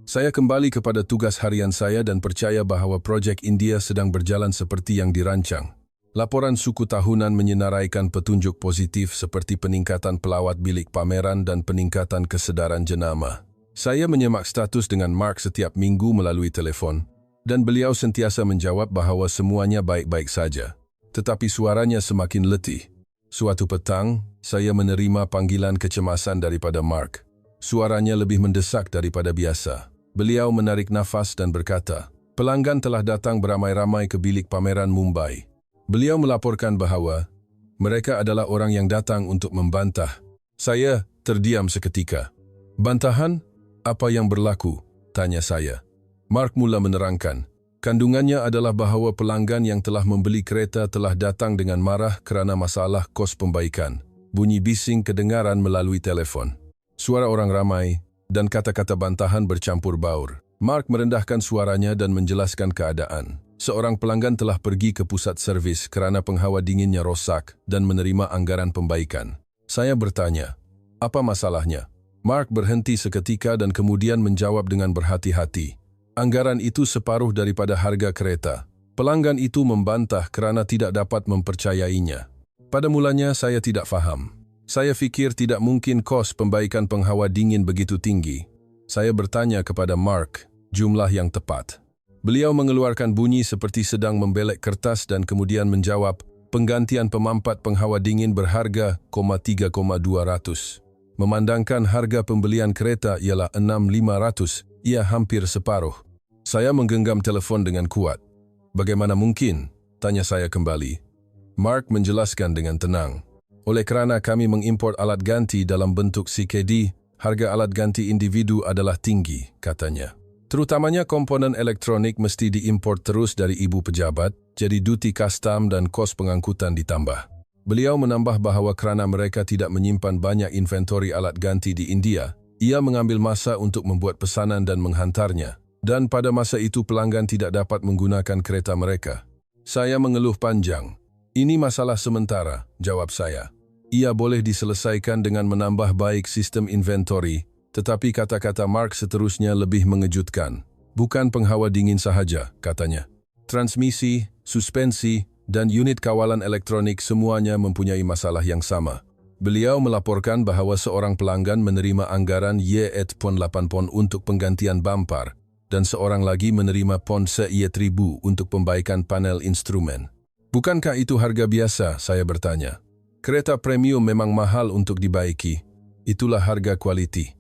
Saya kembali kepada tugas harian saya dan percaya bahawa projek India sedang berjalan seperti yang dirancang. Laporan suku tahunan menyenaraikan petunjuk positif seperti peningkatan pelawat bilik pameran dan peningkatan kesedaran jenama. Saya menyemak status dengan Mark setiap minggu melalui telefon, dan beliau sentiasa menjawab bahawa semuanya baik-baik saja. Tetapi suaranya semakin letih. Suatu petang, saya menerima panggilan kecemasan daripada Mark. Suaranya lebih mendesak daripada biasa. Beliau menarik nafas dan berkata, pelanggan telah datang beramai-ramai ke bilik pameran Mumbai. Beliau melaporkan bahawa mereka adalah orang yang datang untuk membantah. Saya terdiam seketika. Bantahan? Apa yang berlaku? Tanya saya. Mark mula menerangkan. Kandungannya adalah bahawa pelanggan yang telah membeli kereta telah datang dengan marah kerana masalah kos pembaikan. Bunyi bising kedengaran melalui telefon. Suara orang ramai dan kata-kata bantahan bercampur baur. Mark merendahkan suaranya dan menjelaskan keadaan. Seorang pelanggan telah pergi ke pusat servis kerana penghawa dinginnya rosak dan menerima anggaran pembaikan. Saya bertanya, apa masalahnya? Mark berhenti seketika dan kemudian menjawab dengan berhati-hati. Anggaran itu separuh daripada harga kereta. Pelanggan itu membantah kerana tidak dapat mempercayainya. Pada mulanya saya tidak faham. Saya fikir tidak mungkin kos pembaikan penghawa dingin begitu tinggi. Saya bertanya kepada Mark jumlah yang tepat. Beliau mengeluarkan bunyi seperti sedang membelek kertas dan kemudian menjawab, penggantian pemampat penghawa dingin berharga 3,200. Memandangkan harga pembelian kereta ialah 6,500, ia hampir separuh. Saya menggenggam telefon dengan kuat. Bagaimana mungkin? Tanya saya kembali. Mark menjelaskan dengan tenang. Oleh kerana kami mengimport alat ganti dalam bentuk CKD, harga alat ganti individu adalah tinggi, katanya. Terutamanya komponen elektronik mesti diimport terus dari ibu pejabat, jadi duty custom dan kos pengangkutan ditambah. Beliau menambah bahawa kerana mereka tidak menyimpan banyak inventori alat ganti di India, ia mengambil masa untuk membuat pesanan dan menghantarnya. Dan pada masa itu pelanggan tidak dapat menggunakan kereta mereka. Saya mengeluh panjang. Ini masalah sementara, jawab saya. Ia boleh diselesaikan dengan menambah baik sistem inventori, tetapi kata-kata Mark seterusnya lebih mengejutkan. Bukan penghawa dingin sahaja, katanya. Transmisi, suspensi, dan unit kawalan elektronik semuanya mempunyai masalah yang sama. Beliau melaporkan bahawa seorang pelanggan menerima anggaran Y8 untuk penggantian bumper, dan seorang lagi menerima pon Y1000 untuk pembaikan panel instrumen. Bukankah itu harga biasa? Saya bertanya. Kereta premium memang mahal untuk dibaiki. Itulah harga kualiti.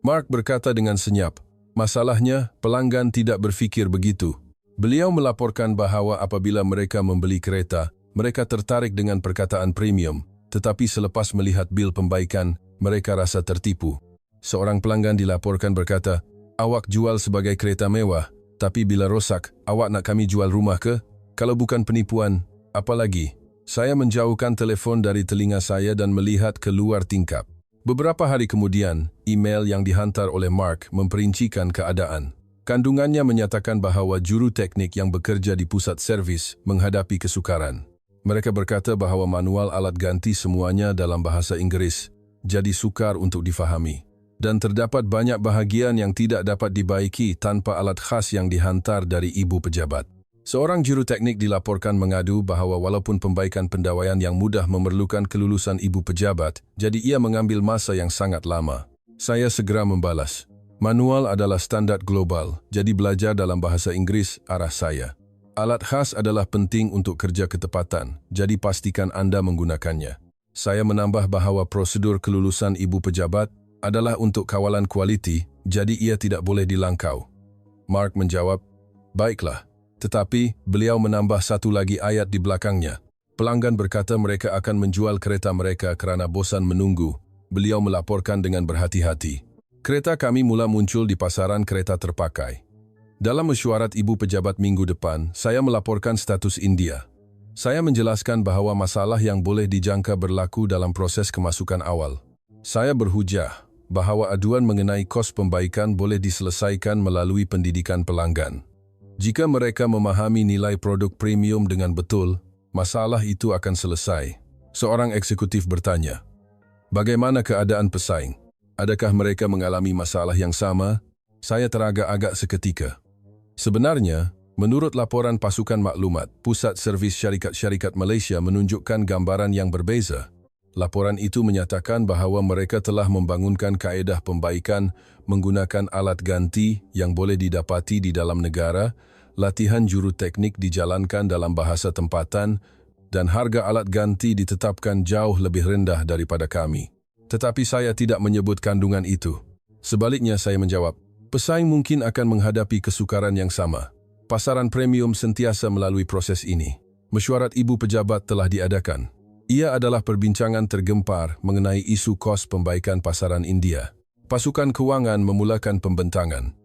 Mark berkata dengan senyap. Masalahnya, pelanggan tidak berfikir begitu. Beliau melaporkan bahawa apabila mereka membeli kereta, mereka tertarik dengan perkataan premium, tetapi selepas melihat bil pembaikan, mereka rasa tertipu. Seorang pelanggan dilaporkan berkata, awak jual sebagai kereta mewah, tapi bila rosak, awak nak kami jual rumah ke? Kalau bukan penipuan, apa lagi? Saya menjauhkan telefon dari telinga saya dan melihat keluar tingkap. Beberapa hari kemudian, email yang dihantar oleh Mark memperincikan keadaan. Kandungannya menyatakan bahawa juru teknik yang bekerja di pusat servis menghadapi kesukaran. Mereka berkata bahawa manual alat ganti semuanya dalam bahasa Inggeris, jadi sukar untuk difahami. Dan terdapat banyak bahagian yang tidak dapat dibaiki tanpa alat khas yang dihantar dari ibu pejabat. Seorang juru teknik dilaporkan mengadu bahawa walaupun pembaikan pendawaian yang mudah memerlukan kelulusan ibu pejabat, jadi ia mengambil masa yang sangat lama. Saya segera membalas. Manual adalah standar global, jadi belajar dalam bahasa Inggeris arah saya. Alat khas adalah penting untuk kerja ketepatan, jadi pastikan anda menggunakannya. Saya menambah bahawa prosedur kelulusan ibu pejabat adalah untuk kawalan kualiti, jadi ia tidak boleh dilangkau. Mark menjawab, baiklah. Tetapi, beliau menambah satu lagi ayat di belakangnya. Pelanggan berkata mereka akan menjual kereta mereka kerana bosan menunggu, Beliau melaporkan dengan berhati-hati. Kereta kami mula muncul di pasaran kereta terpakai. Dalam mesyuarat ibu pejabat minggu depan, saya melaporkan status India. Saya menjelaskan bahawa masalah yang boleh dijangka berlaku dalam proses kemasukan awal. Saya berhujah bahawa aduan mengenai kos pembaikan boleh diselesaikan melalui pendidikan pelanggan. Jika mereka memahami nilai produk premium dengan betul, masalah itu akan selesai. Seorang eksekutif bertanya, "Bagaimana keadaan pesaing? Adakah mereka mengalami masalah yang sama?" Saya teragak-agak seketika. Sebenarnya, menurut laporan Pasukan Maklumat, Pusat Servis Syarikat-Syarikat Malaysia menunjukkan gambaran yang berbeza. Laporan itu menyatakan bahawa mereka telah membangunkan kaedah pembaikan menggunakan alat ganti yang boleh didapati di dalam negara, latihan juruteknik dijalankan dalam bahasa tempatan, dan harga alat ganti ditetapkan jauh lebih rendah daripada kami. Tetapi saya tidak menyebut kandungan itu. Sebaliknya saya menjawab, pesaing mungkin akan menghadapi kesukaran yang sama. Pasaran premium sentiasa melalui proses ini. Mesyuarat ibu pejabat telah diadakan. Ia adalah perbincangan tergempar mengenai isu kos pembaikan pasaran India. Pasukan kewangan memulakan pembentangan.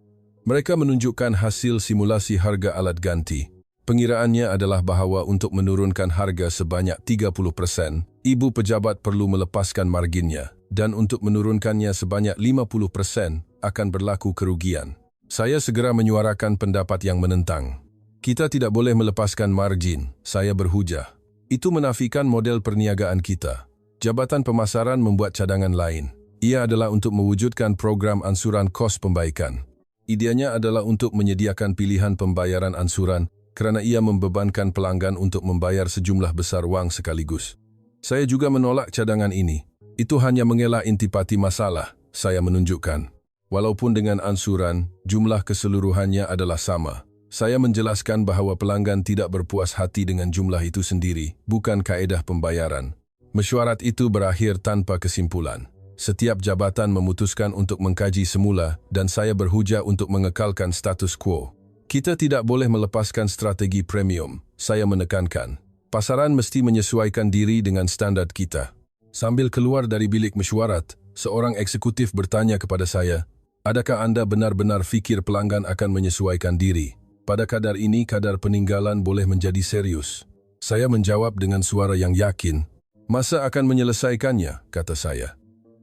Mereka menunjukkan hasil simulasi harga alat ganti. Pengiraannya adalah bahawa untuk menurunkan harga sebanyak 30%, ibu pejabat perlu melepaskan marginnya, dan untuk menurunkannya sebanyak 50% akan berlaku kerugian. Saya segera menyuarakan pendapat yang menentang. Kita tidak boleh melepaskan margin, saya berhujah. Itu menafikan model perniagaan kita. Jabatan Pemasaran membuat cadangan lain. Ia adalah untuk mewujudkan program ansuran kos pembaikan. Ideanya adalah untuk menyediakan pilihan pembayaran ansuran kerana ia membebankan pelanggan untuk membayar sejumlah besar wang sekaligus. Saya juga menolak cadangan ini. Itu hanya mengelak intipati masalah, saya menunjukkan. Walaupun dengan ansuran, jumlah keseluruhannya adalah sama. Saya menjelaskan bahawa pelanggan tidak berpuas hati dengan jumlah itu sendiri, bukan kaedah pembayaran. Mesyuarat itu berakhir tanpa kesimpulan. Setiap jabatan memutuskan untuk mengkaji semula dan saya berhujah untuk mengekalkan status quo. Kita tidak boleh melepaskan strategi premium, saya menekankan. Pasaran mesti menyesuaikan diri dengan standar kita. Sambil keluar dari bilik mesyuarat, seorang eksekutif bertanya kepada saya, "Adakah Anda benar-benar fikir pelanggan akan menyesuaikan diri? Pada kadar ini, kadar peninggalan boleh menjadi serius." Saya menjawab dengan suara yang yakin, "Masa akan menyelesaikannya," kata saya.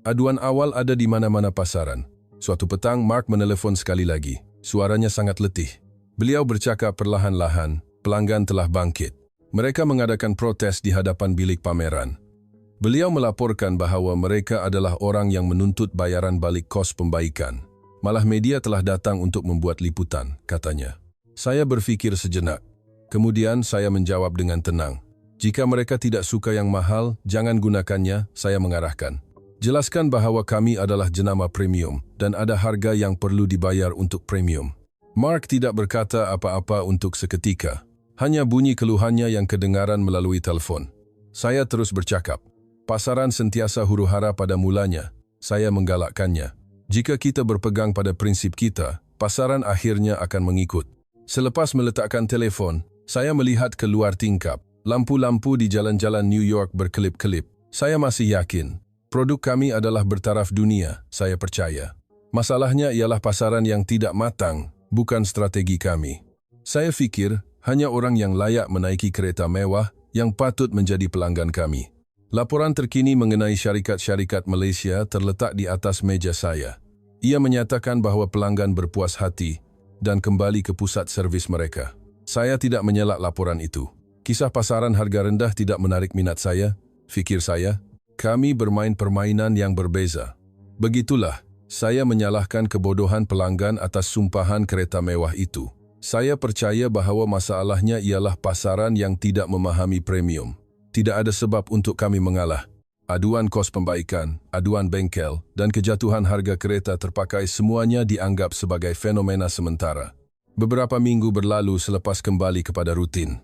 Aduan awal ada di mana-mana pasaran. Suatu petang, Mark menelepon sekali lagi. Suaranya sangat letih. Beliau bercakap perlahan-lahan, pelanggan telah bangkit. Mereka mengadakan protes di hadapan bilik pameran. Beliau melaporkan bahawa mereka adalah orang yang menuntut bayaran balik kos pembaikan. Malah media telah datang untuk membuat liputan, katanya. Saya berfikir sejenak. Kemudian saya menjawab dengan tenang. "Jika mereka tidak suka yang mahal, jangan gunakannya," saya mengarahkan. "Jelaskan bahawa kami adalah jenama premium dan ada harga yang perlu dibayar untuk premium." Mark tidak berkata apa-apa untuk seketika. Hanya bunyi keluhannya yang kedengaran melalui telefon. Saya terus bercakap. Pasaran sentiasa huru-hara pada mulanya. Saya menggalakkannya. Jika kita berpegang pada prinsip kita, pasaran akhirnya akan mengikut. Selepas meletakkan telefon, saya melihat keluar tingkap. Lampu-lampu di jalan-jalan New York berkelip-kelip. Saya masih yakin, produk kami adalah bertaraf dunia, saya percaya. Masalahnya ialah pasaran yang tidak matang, bukan strategi kami. Saya fikir, hanya orang yang layak menaiki kereta mewah yang patut menjadi pelanggan kami. Laporan terkini mengenai syarikat-syarikat Malaysia terletak di atas meja saya. Ia menyatakan bahawa pelanggan berpuas hati dan kembali ke pusat servis mereka. Saya tidak mengelak laporan itu. Kisah pasaran harga rendah tidak menarik minat saya, fikir saya. Kami bermain permainan yang berbeza. Begitulah, saya menyalahkan kebodohan pelanggan atas sumpahan kereta mewah itu. Saya percaya bahawa masalahnya ialah pasaran yang tidak memahami premium. Tidak ada sebab untuk kami mengalah. Aduan kos pembaikan, aduan bengkel, dan kejatuhan harga kereta terpakai semuanya dianggap sebagai fenomena sementara. Beberapa minggu berlalu selepas kembali kepada rutin.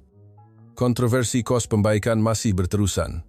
Kontroversi kos pembaikan masih berterusan.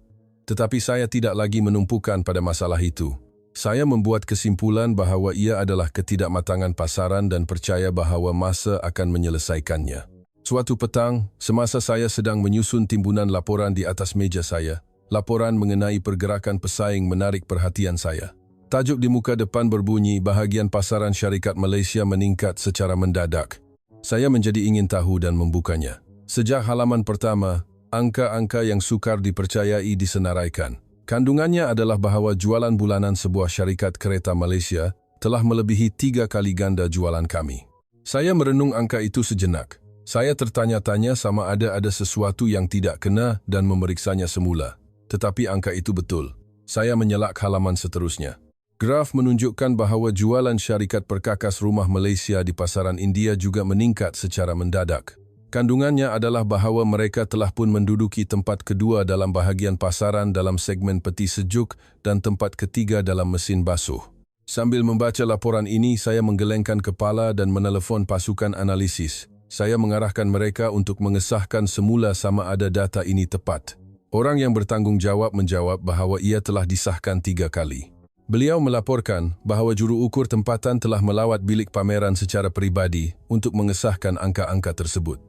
Tetapi saya tidak lagi menumpukan pada masalah itu. Saya membuat kesimpulan bahawa ia adalah ketidakmatangan pasaran dan percaya bahawa masa akan menyelesaikannya. Suatu petang, semasa saya sedang menyusun timbunan laporan di atas meja saya, Laporan mengenai pergerakan pesaing menarik perhatian saya. Tajuk di muka depan berbunyi bahagian pasaran syarikat Malaysia meningkat secara mendadak. Saya menjadi ingin tahu dan membukanya. Sejak halaman pertama, angka-angka yang sukar dipercayai disenaraikan. Kandungannya adalah bahawa jualan bulanan sebuah syarikat kereta Malaysia telah melebihi 3 kali ganda jualan kami. Saya merenung angka itu sejenak. Saya tertanya-tanya sama ada sesuatu yang tidak kena dan memeriksanya semula. Tetapi angka itu betul. Saya menyelak halaman seterusnya. Graf menunjukkan bahawa jualan syarikat perkakas rumah Malaysia di pasaran India juga meningkat secara mendadak. Kandungannya adalah bahawa mereka telah pun menduduki tempat kedua dalam bahagian pasaran dalam segmen peti sejuk dan tempat ketiga dalam mesin basuh. Sambil membaca laporan ini, saya menggelengkan kepala dan menelefon pasukan analisis. Saya mengarahkan mereka untuk mengesahkan semula sama ada data ini tepat. Orang yang bertanggung jawab menjawab bahawa ia telah disahkan 3 kali. Beliau melaporkan bahawa juru ukur tempatan telah melawat bilik pameran secara peribadi untuk mengesahkan angka-angka tersebut.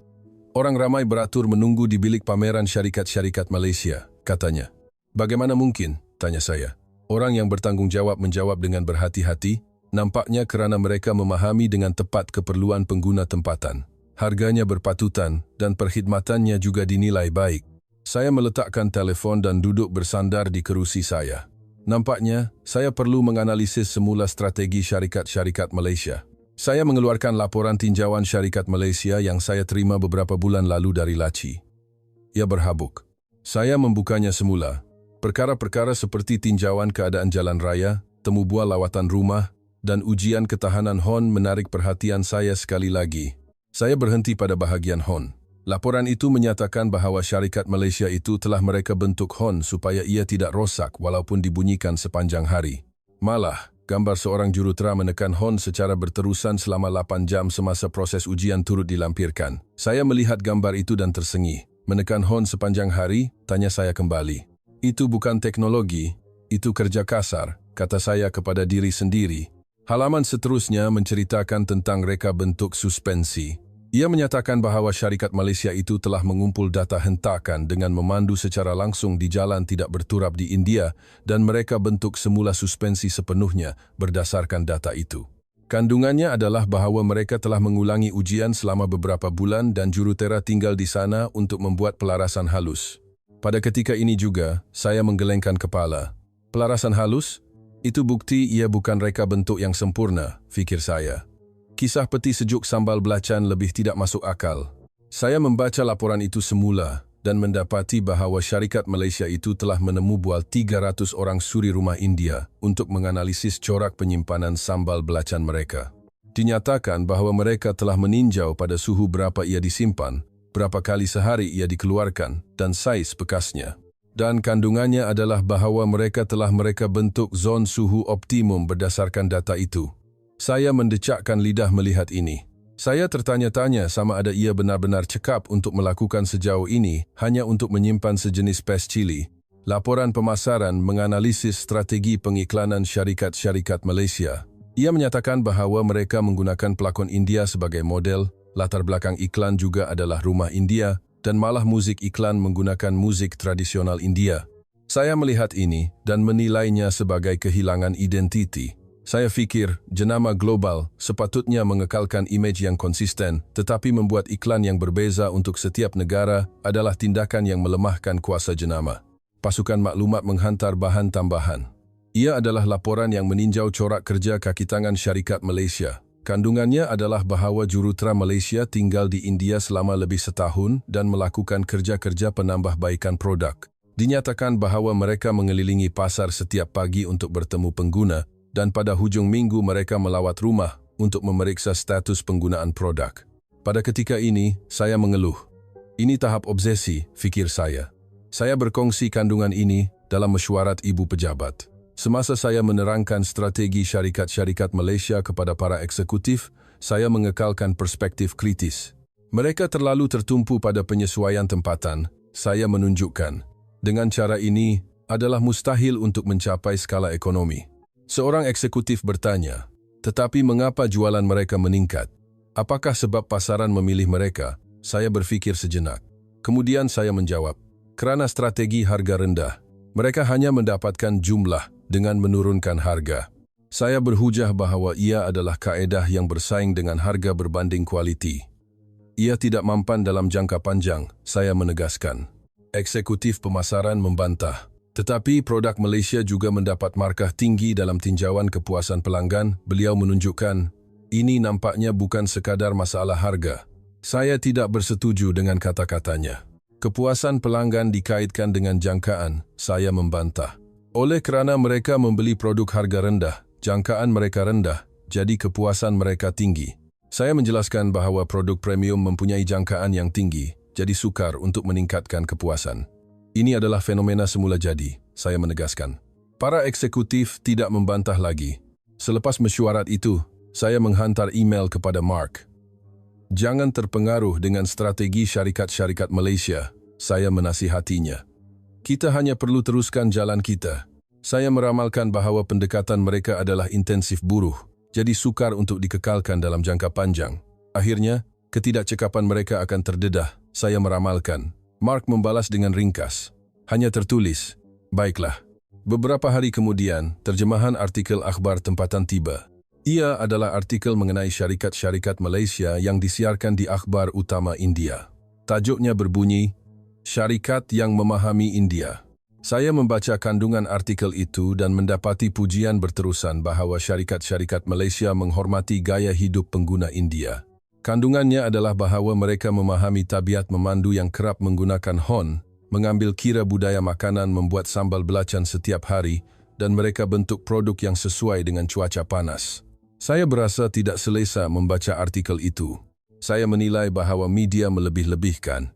Orang ramai beratur menunggu di bilik pameran syarikat-syarikat Malaysia, katanya. Bagaimana mungkin? Tanya saya. Orang yang bertanggung jawab menjawab dengan berhati-hati, nampaknya kerana mereka memahami dengan tepat keperluan pengguna tempatan. Harganya berpatutan dan perkhidmatannya juga dinilai baik. Saya meletakkan telefon dan duduk bersandar di kerusi saya. Nampaknya, saya perlu menganalisis semula strategi syarikat-syarikat Malaysia. Saya mengeluarkan laporan tinjauan syarikat Malaysia yang saya terima beberapa bulan lalu dari Laci. Ia berhabuk. Saya membukanya semula. Perkara-perkara seperti tinjauan keadaan jalan raya, temu bual lawatan rumah, dan ujian ketahanan HON menarik perhatian saya sekali lagi. Saya berhenti pada bahagian HON. Laporan itu menyatakan bahawa syarikat Malaysia itu telah mereka bentuk HON supaya ia tidak rosak walaupun dibunyikan sepanjang hari. Malah, gambar seorang jurutera menekan HON secara berterusan selama 8 jam semasa proses ujian turut dilampirkan. Saya melihat gambar itu dan tersengih. Menekan HON sepanjang hari, tanya saya kembali. Itu bukan teknologi, itu kerja kasar, kata saya kepada diri sendiri. Halaman seterusnya menceritakan tentang reka bentuk suspensi. Ia menyatakan bahawa syarikat Malaysia itu telah mengumpul data hentakan dengan memandu secara langsung di jalan tidak berturap di India dan mereka bentuk semula suspensi sepenuhnya berdasarkan data itu. Kandungannya adalah bahawa mereka telah mengulangi ujian selama beberapa bulan dan jurutera tinggal di sana untuk membuat pelarasan halus. Pada ketika ini juga, saya menggelengkan kepala. Pelarasan halus? Itu bukti ia bukan reka bentuk yang sempurna, fikir saya. Kisah peti sejuk sambal belacan lebih tidak masuk akal. Saya membaca laporan itu semula dan mendapati bahawa syarikat Malaysia itu telah menemu bual 300 orang suri rumah India untuk menganalisis corak penyimpanan sambal belacan mereka. Dinyatakan bahawa mereka telah meninjau pada suhu berapa ia disimpan, berapa kali sehari ia dikeluarkan, dan saiz bekasnya. Dan kandungannya adalah bahawa mereka telah mereka bentuk zon suhu optimum berdasarkan data itu. Saya mendecakkan lidah melihat ini. Saya tertanya-tanya sama ada ia benar-benar cekap untuk melakukan sejauh ini hanya untuk menyimpan sejenis pes cili. Laporan pemasaran menganalisis strategi pengiklanan syarikat-syarikat Malaysia. Ia menyatakan bahawa mereka menggunakan pelakon India sebagai model, latar belakang iklan juga adalah rumah India, dan malah muzik iklan menggunakan muzik tradisional India. Saya melihat ini dan menilainya sebagai kehilangan identiti. Saya fikir jenama global sepatutnya mengekalkan imej yang konsisten, tetapi membuat iklan yang berbeza untuk setiap negara adalah tindakan yang melemahkan kuasa jenama. Pasukan maklumat menghantar bahan tambahan. Ia adalah laporan yang meninjau corak kerja kaki tangan syarikat Malaysia. Kandungannya adalah bahawa jurutera Malaysia tinggal di India selama lebih setahun dan melakukan kerja-kerja penambahbaikan produk. Dinyatakan bahawa mereka mengelilingi pasar setiap pagi untuk bertemu pengguna, dan pada hujung minggu mereka melawat rumah untuk memeriksa status penggunaan produk. Pada ketika ini, saya mengeluh. Ini tahap obsesi, fikir saya. Saya berkongsi kandungan ini dalam mesyuarat ibu pejabat. Semasa saya menerangkan strategi syarikat-syarikat Malaysia kepada para eksekutif, saya mengekalkan perspektif kritis. Mereka terlalu tertumpu pada penyesuaian tempatan, saya menunjukkan. Dengan cara ini, adalah mustahil untuk mencapai skala ekonomi. Seorang eksekutif bertanya, tetapi mengapa jualan mereka meningkat? Apakah sebab pasaran memilih mereka? Saya berfikir sejenak. Kemudian saya menjawab, kerana strategi harga rendah. Mereka hanya mendapatkan jumlah dengan menurunkan harga. Saya berhujah bahawa ia adalah kaedah yang bersaing dengan harga berbanding kualiti. Ia tidak mampan dalam jangka panjang, saya menegaskan. Eksekutif pemasaran membantah. Tetapi produk Malaysia juga mendapat markah tinggi dalam tinjauan kepuasan pelanggan. Beliau menunjukkan, ini nampaknya bukan sekadar masalah harga. Saya tidak bersetuju dengan kata-katanya. Kepuasan pelanggan dikaitkan dengan jangkaan, saya membantah. Oleh kerana mereka membeli produk harga rendah, jangkaan mereka rendah, jadi kepuasan mereka tinggi. Saya menjelaskan bahawa produk premium mempunyai jangkaan yang tinggi, jadi sukar untuk meningkatkan kepuasan. Ini adalah fenomena semula jadi, saya menegaskan. Para eksekutif tidak membantah lagi. Selepas mesyuarat itu, saya menghantar email kepada Mark. Jangan terpengaruh dengan strategi syarikat-syarikat Malaysia, saya menasihatinya. Kita hanya perlu teruskan jalan kita. Saya meramalkan bahawa pendekatan mereka adalah intensif buruh, jadi sukar untuk dikekalkan dalam jangka panjang. Akhirnya, ketidakcekapan mereka akan terdedah, saya meramalkan. Mark membalas dengan ringkas. Hanya tertulis, baiklah. Beberapa hari kemudian, terjemahan artikel akhbar tempatan tiba. Ia adalah artikel mengenai syarikat-syarikat Malaysia yang disiarkan di akhbar utama India. Tajuknya berbunyi, Syarikat yang Memahami India. Saya membaca kandungan artikel itu dan mendapati pujian berterusan bahawa syarikat-syarikat Malaysia menghormati gaya hidup pengguna India. Kandungannya adalah bahawa mereka memahami tabiat memandu yang kerap menggunakan hon, mengambil kira budaya makanan membuat sambal belacan setiap hari, dan mereka bentuk produk yang sesuai dengan cuaca panas. Saya berasa tidak selesa membaca artikel itu. Saya menilai bahawa media melebih-lebihkan.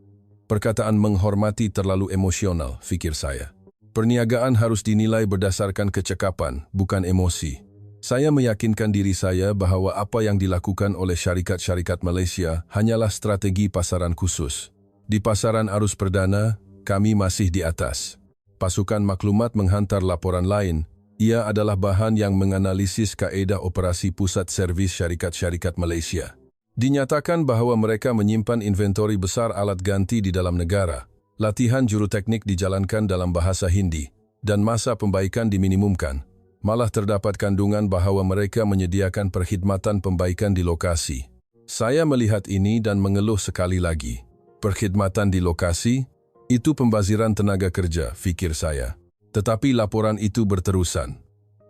Perkataan menghormati terlalu emosional, fikir saya. Perniagaan harus dinilai berdasarkan kecekapan, bukan emosi. Saya meyakinkan diri saya bahawa apa yang dilakukan oleh syarikat-syarikat Malaysia hanyalah strategi pasaran khusus. Di pasaran arus perdana, kami masih di atas. Pasukan maklumat menghantar laporan lain. Ia adalah bahan yang menganalisis kaedah operasi pusat servis syarikat-syarikat Malaysia. Dinyatakan bahawa mereka menyimpan inventori besar alat ganti di dalam negara. Latihan juruteknik dijalankan dalam bahasa Hindi, dan masa pembaikan diminimumkan. Malah terdapat kandungan bahawa mereka menyediakan perkhidmatan pembaikan di lokasi. Saya melihat ini dan mengeluh sekali lagi. Perkhidmatan di lokasi? Itu pembaziran tenaga kerja, fikir saya. Tetapi laporan itu berterusan.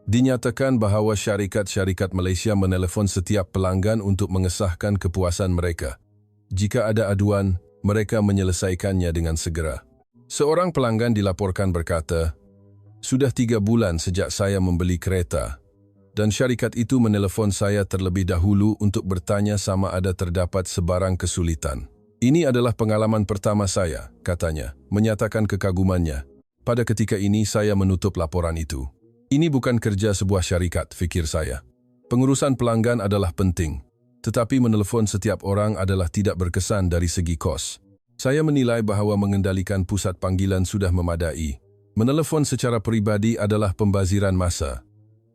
Dinyatakan bahawa syarikat-syarikat Malaysia menelefon setiap pelanggan untuk mengesahkan kepuasan mereka. Jika ada aduan, mereka menyelesaikannya dengan segera. Seorang pelanggan dilaporkan berkata, "Sudah 3 bulan sejak saya membeli kereta, dan syarikat itu menelefon saya terlebih dahulu untuk bertanya sama ada terdapat sebarang kesulitan. Ini adalah pengalaman pertama saya," katanya, menyatakan kekagumannya. Pada ketika ini saya menutup laporan itu. Ini bukan kerja sebuah syarikat, fikir saya. Pengurusan pelanggan adalah penting, tetapi menelefon setiap orang adalah tidak berkesan dari segi kos. Saya menilai bahawa mengendalikan pusat panggilan sudah memadai. Menelefon secara peribadi adalah pembaziran masa.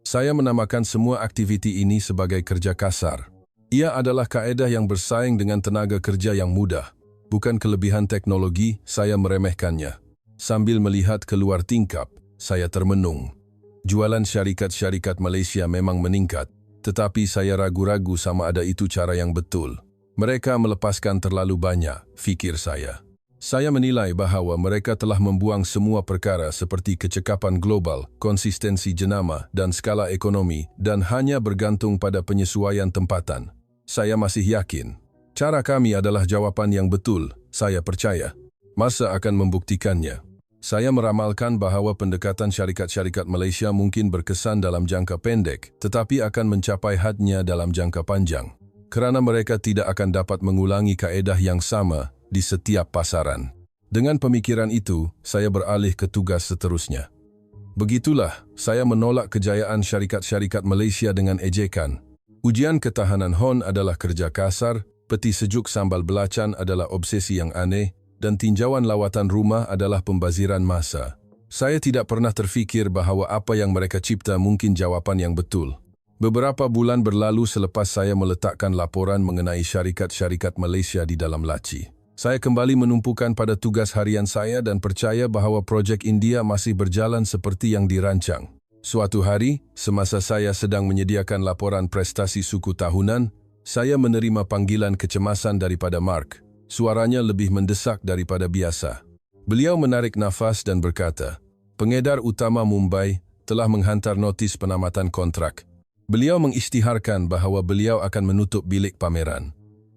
Saya menamakan semua aktiviti ini sebagai kerja kasar. Ia adalah kaedah yang bersaing dengan tenaga kerja yang mudah. Bukan kelebihan teknologi, saya meremehkannya. Sambil melihat keluar tingkap, saya termenung. Jualan syarikat-syarikat Malaysia memang meningkat, tetapi saya ragu-ragu sama ada itu cara yang betul. Mereka melepaskan terlalu banyak, fikir saya. Saya menilai bahawa mereka telah membuang semua perkara seperti kecekapan global, konsistensi jenama dan skala ekonomi dan hanya bergantung pada penyesuaian tempatan. Saya masih yakin. Cara kami adalah jawapan yang betul, saya percaya. Masa akan membuktikannya. Saya meramalkan bahawa pendekatan syarikat-syarikat Malaysia mungkin berkesan dalam jangka pendek, tetapi akan mencapai hadnya dalam jangka panjang. Kerana mereka tidak akan dapat mengulangi kaedah yang sama di setiap pasaran. Dengan pemikiran itu, saya beralih ke tugas seterusnya. Begitulah, saya menolak kejayaan syarikat-syarikat Malaysia dengan ejekan. Ujian ketahanan hon adalah kerja kasar, peti sejuk sambal belacan adalah obsesi yang aneh, dan tinjauan lawatan rumah adalah pembaziran masa. Saya tidak pernah terfikir bahawa apa yang mereka cipta mungkin jawapan yang betul. Beberapa bulan berlalu selepas saya meletakkan laporan mengenai syarikat-syarikat Malaysia di dalam laci. Saya kembali menumpukan pada tugas harian saya dan percaya bahawa projek India masih berjalan seperti yang dirancang. Suatu hari, semasa saya sedang menyediakan laporan prestasi suku tahunan, saya menerima panggilan kecemasan daripada Mark. Suaranya lebih mendesak daripada biasa. Beliau menarik nafas dan berkata, "Pengedar utama Mumbai telah menghantar notis penamatan kontrak." Beliau mengisytiharkan bahawa beliau akan menutup bilik pameran.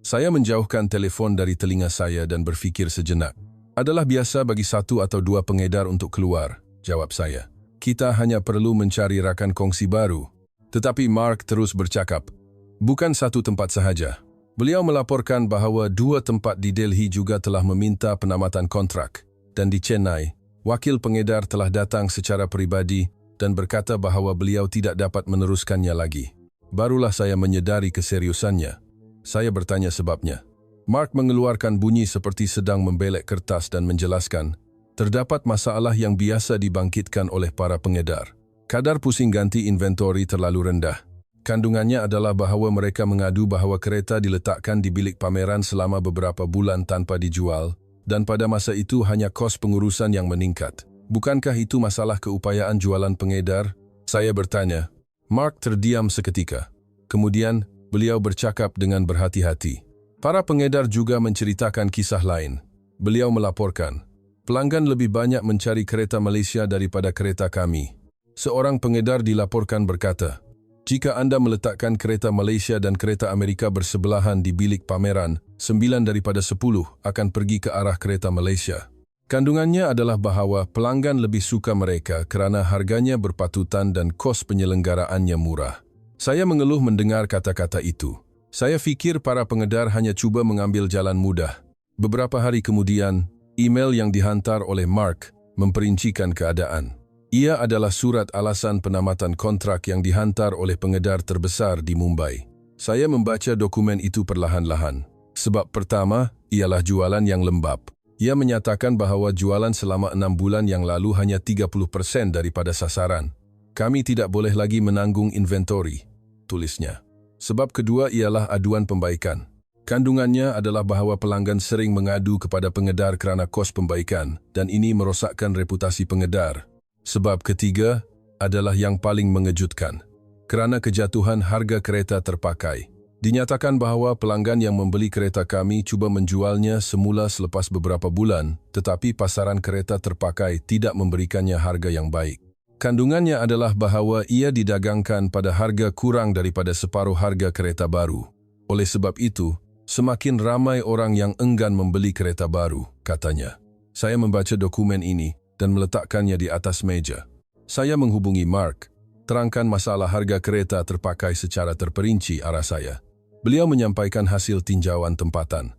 Saya menjauhkan telefon dari telinga saya dan berfikir sejenak. "Adalah biasa bagi satu atau dua pengedar untuk keluar," jawab saya. "Kita hanya perlu mencari rakan kongsi baru." Tetapi Mark terus bercakap. "Bukan satu tempat sahaja." Beliau melaporkan bahawa dua tempat di Delhi juga telah meminta penamatan kontrak. Dan di Chennai, wakil pengedar telah datang secara peribadi dan berkata bahawa beliau tidak dapat meneruskannya lagi. Barulah saya menyedari keseriusannya. Saya bertanya sebabnya. Mark mengeluarkan bunyi seperti sedang membelek kertas dan menjelaskan, terdapat masalah yang biasa dibangkitkan oleh para pengedar. Kadar pusing ganti inventori terlalu rendah. Kandungannya adalah bahawa mereka mengadu bahawa kereta diletakkan di bilik pameran selama beberapa bulan tanpa dijual, dan pada masa itu hanya kos pengurusan yang meningkat. Bukankah itu masalah keupayaan jualan pengedar? Saya bertanya. Mark terdiam seketika. Kemudian, beliau bercakap dengan berhati-hati. Para pengedar juga menceritakan kisah lain. Beliau melaporkan, pelanggan lebih banyak mencari kereta Malaysia daripada kereta kami. Seorang pengedar dilaporkan berkata, "Jika Anda meletakkan kereta Malaysia dan kereta Amerika bersebelahan di bilik pameran, 9 daripada 10 akan pergi ke arah kereta Malaysia." Kandungannya adalah bahawa pelanggan lebih suka mereka kerana harganya berpatutan dan kos penyelenggaraannya murah. Saya mengeluh mendengar kata-kata itu. Saya fikir para pengedar hanya cuba mengambil jalan mudah. Beberapa hari kemudian, email yang dihantar oleh Mark memperincikan keadaan. Ia adalah surat alasan penamatan kontrak yang dihantar oleh pengedar terbesar di Mumbai. Saya membaca dokumen itu perlahan-lahan. Sebab pertama ialah jualan yang lembab. Ia menyatakan bahawa jualan selama 6 bulan yang lalu hanya 30% daripada sasaran. "Kami tidak boleh lagi menanggung inventori," tulisnya. Sebab kedua ialah aduan pembaikan. Kandungannya adalah bahawa pelanggan sering mengadu kepada pengedar kerana kos pembaikan dan ini merosakkan reputasi pengedar. Sebab ketiga adalah yang paling mengejutkan. Kerana kejatuhan harga kereta terpakai. Dinyatakan bahawa pelanggan yang membeli kereta kami cuba menjualnya semula selepas beberapa bulan, tetapi pasaran kereta terpakai tidak memberikannya harga yang baik. Kandungannya adalah bahawa ia didagangkan pada harga kurang daripada separuh harga kereta baru. Oleh sebab itu, semakin ramai orang yang enggan membeli kereta baru, katanya. Saya membaca dokumen ini dan meletakkannya di atas meja. Saya menghubungi Mark, terangkan masalah harga kereta terpakai secara terperinci arah saya. Beliau menyampaikan hasil tinjauan tempatan.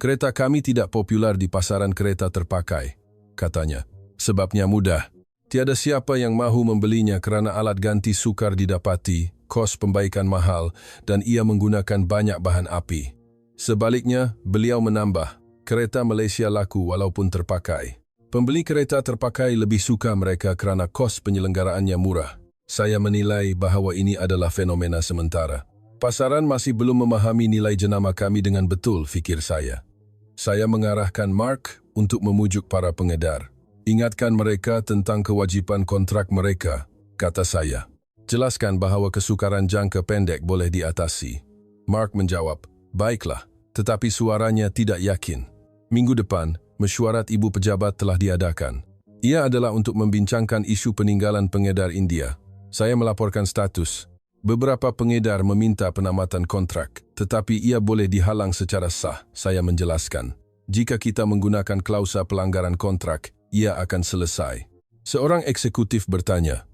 "Kereta kami tidak popular di pasaran kereta terpakai," katanya. "Sebabnya mudah. Tiada siapa yang mahu membelinya kerana alat ganti sukar didapati, kos pembaikan mahal, dan ia menggunakan banyak bahan api." Sebaliknya, beliau menambah, kereta Malaysia laku walaupun terpakai. Pembeli kereta terpakai lebih suka mereka kerana kos penyelenggaraannya murah. Saya menilai bahawa ini adalah fenomena sementara. Pasaran masih belum memahami nilai jenama kami dengan betul, fikir saya. Saya mengarahkan Mark untuk memujuk para pengedar. "Ingatkan mereka tentang kewajipan kontrak mereka," kata saya. "Jelaskan bahawa kesukaran jangka pendek boleh diatasi." Mark menjawab, "Baiklah," tetapi suaranya tidak yakin. Minggu depan, mesyuarat ibu pejabat telah diadakan. Ia adalah untuk membincangkan isu peninggalan pengedar India. Saya melaporkan status. Beberapa pengedar meminta penamatan kontrak, tetapi ia boleh dihalang secara sah, saya menjelaskan. Jika kita menggunakan klausa pelanggaran kontrak, ia akan selesai. Seorang eksekutif bertanya,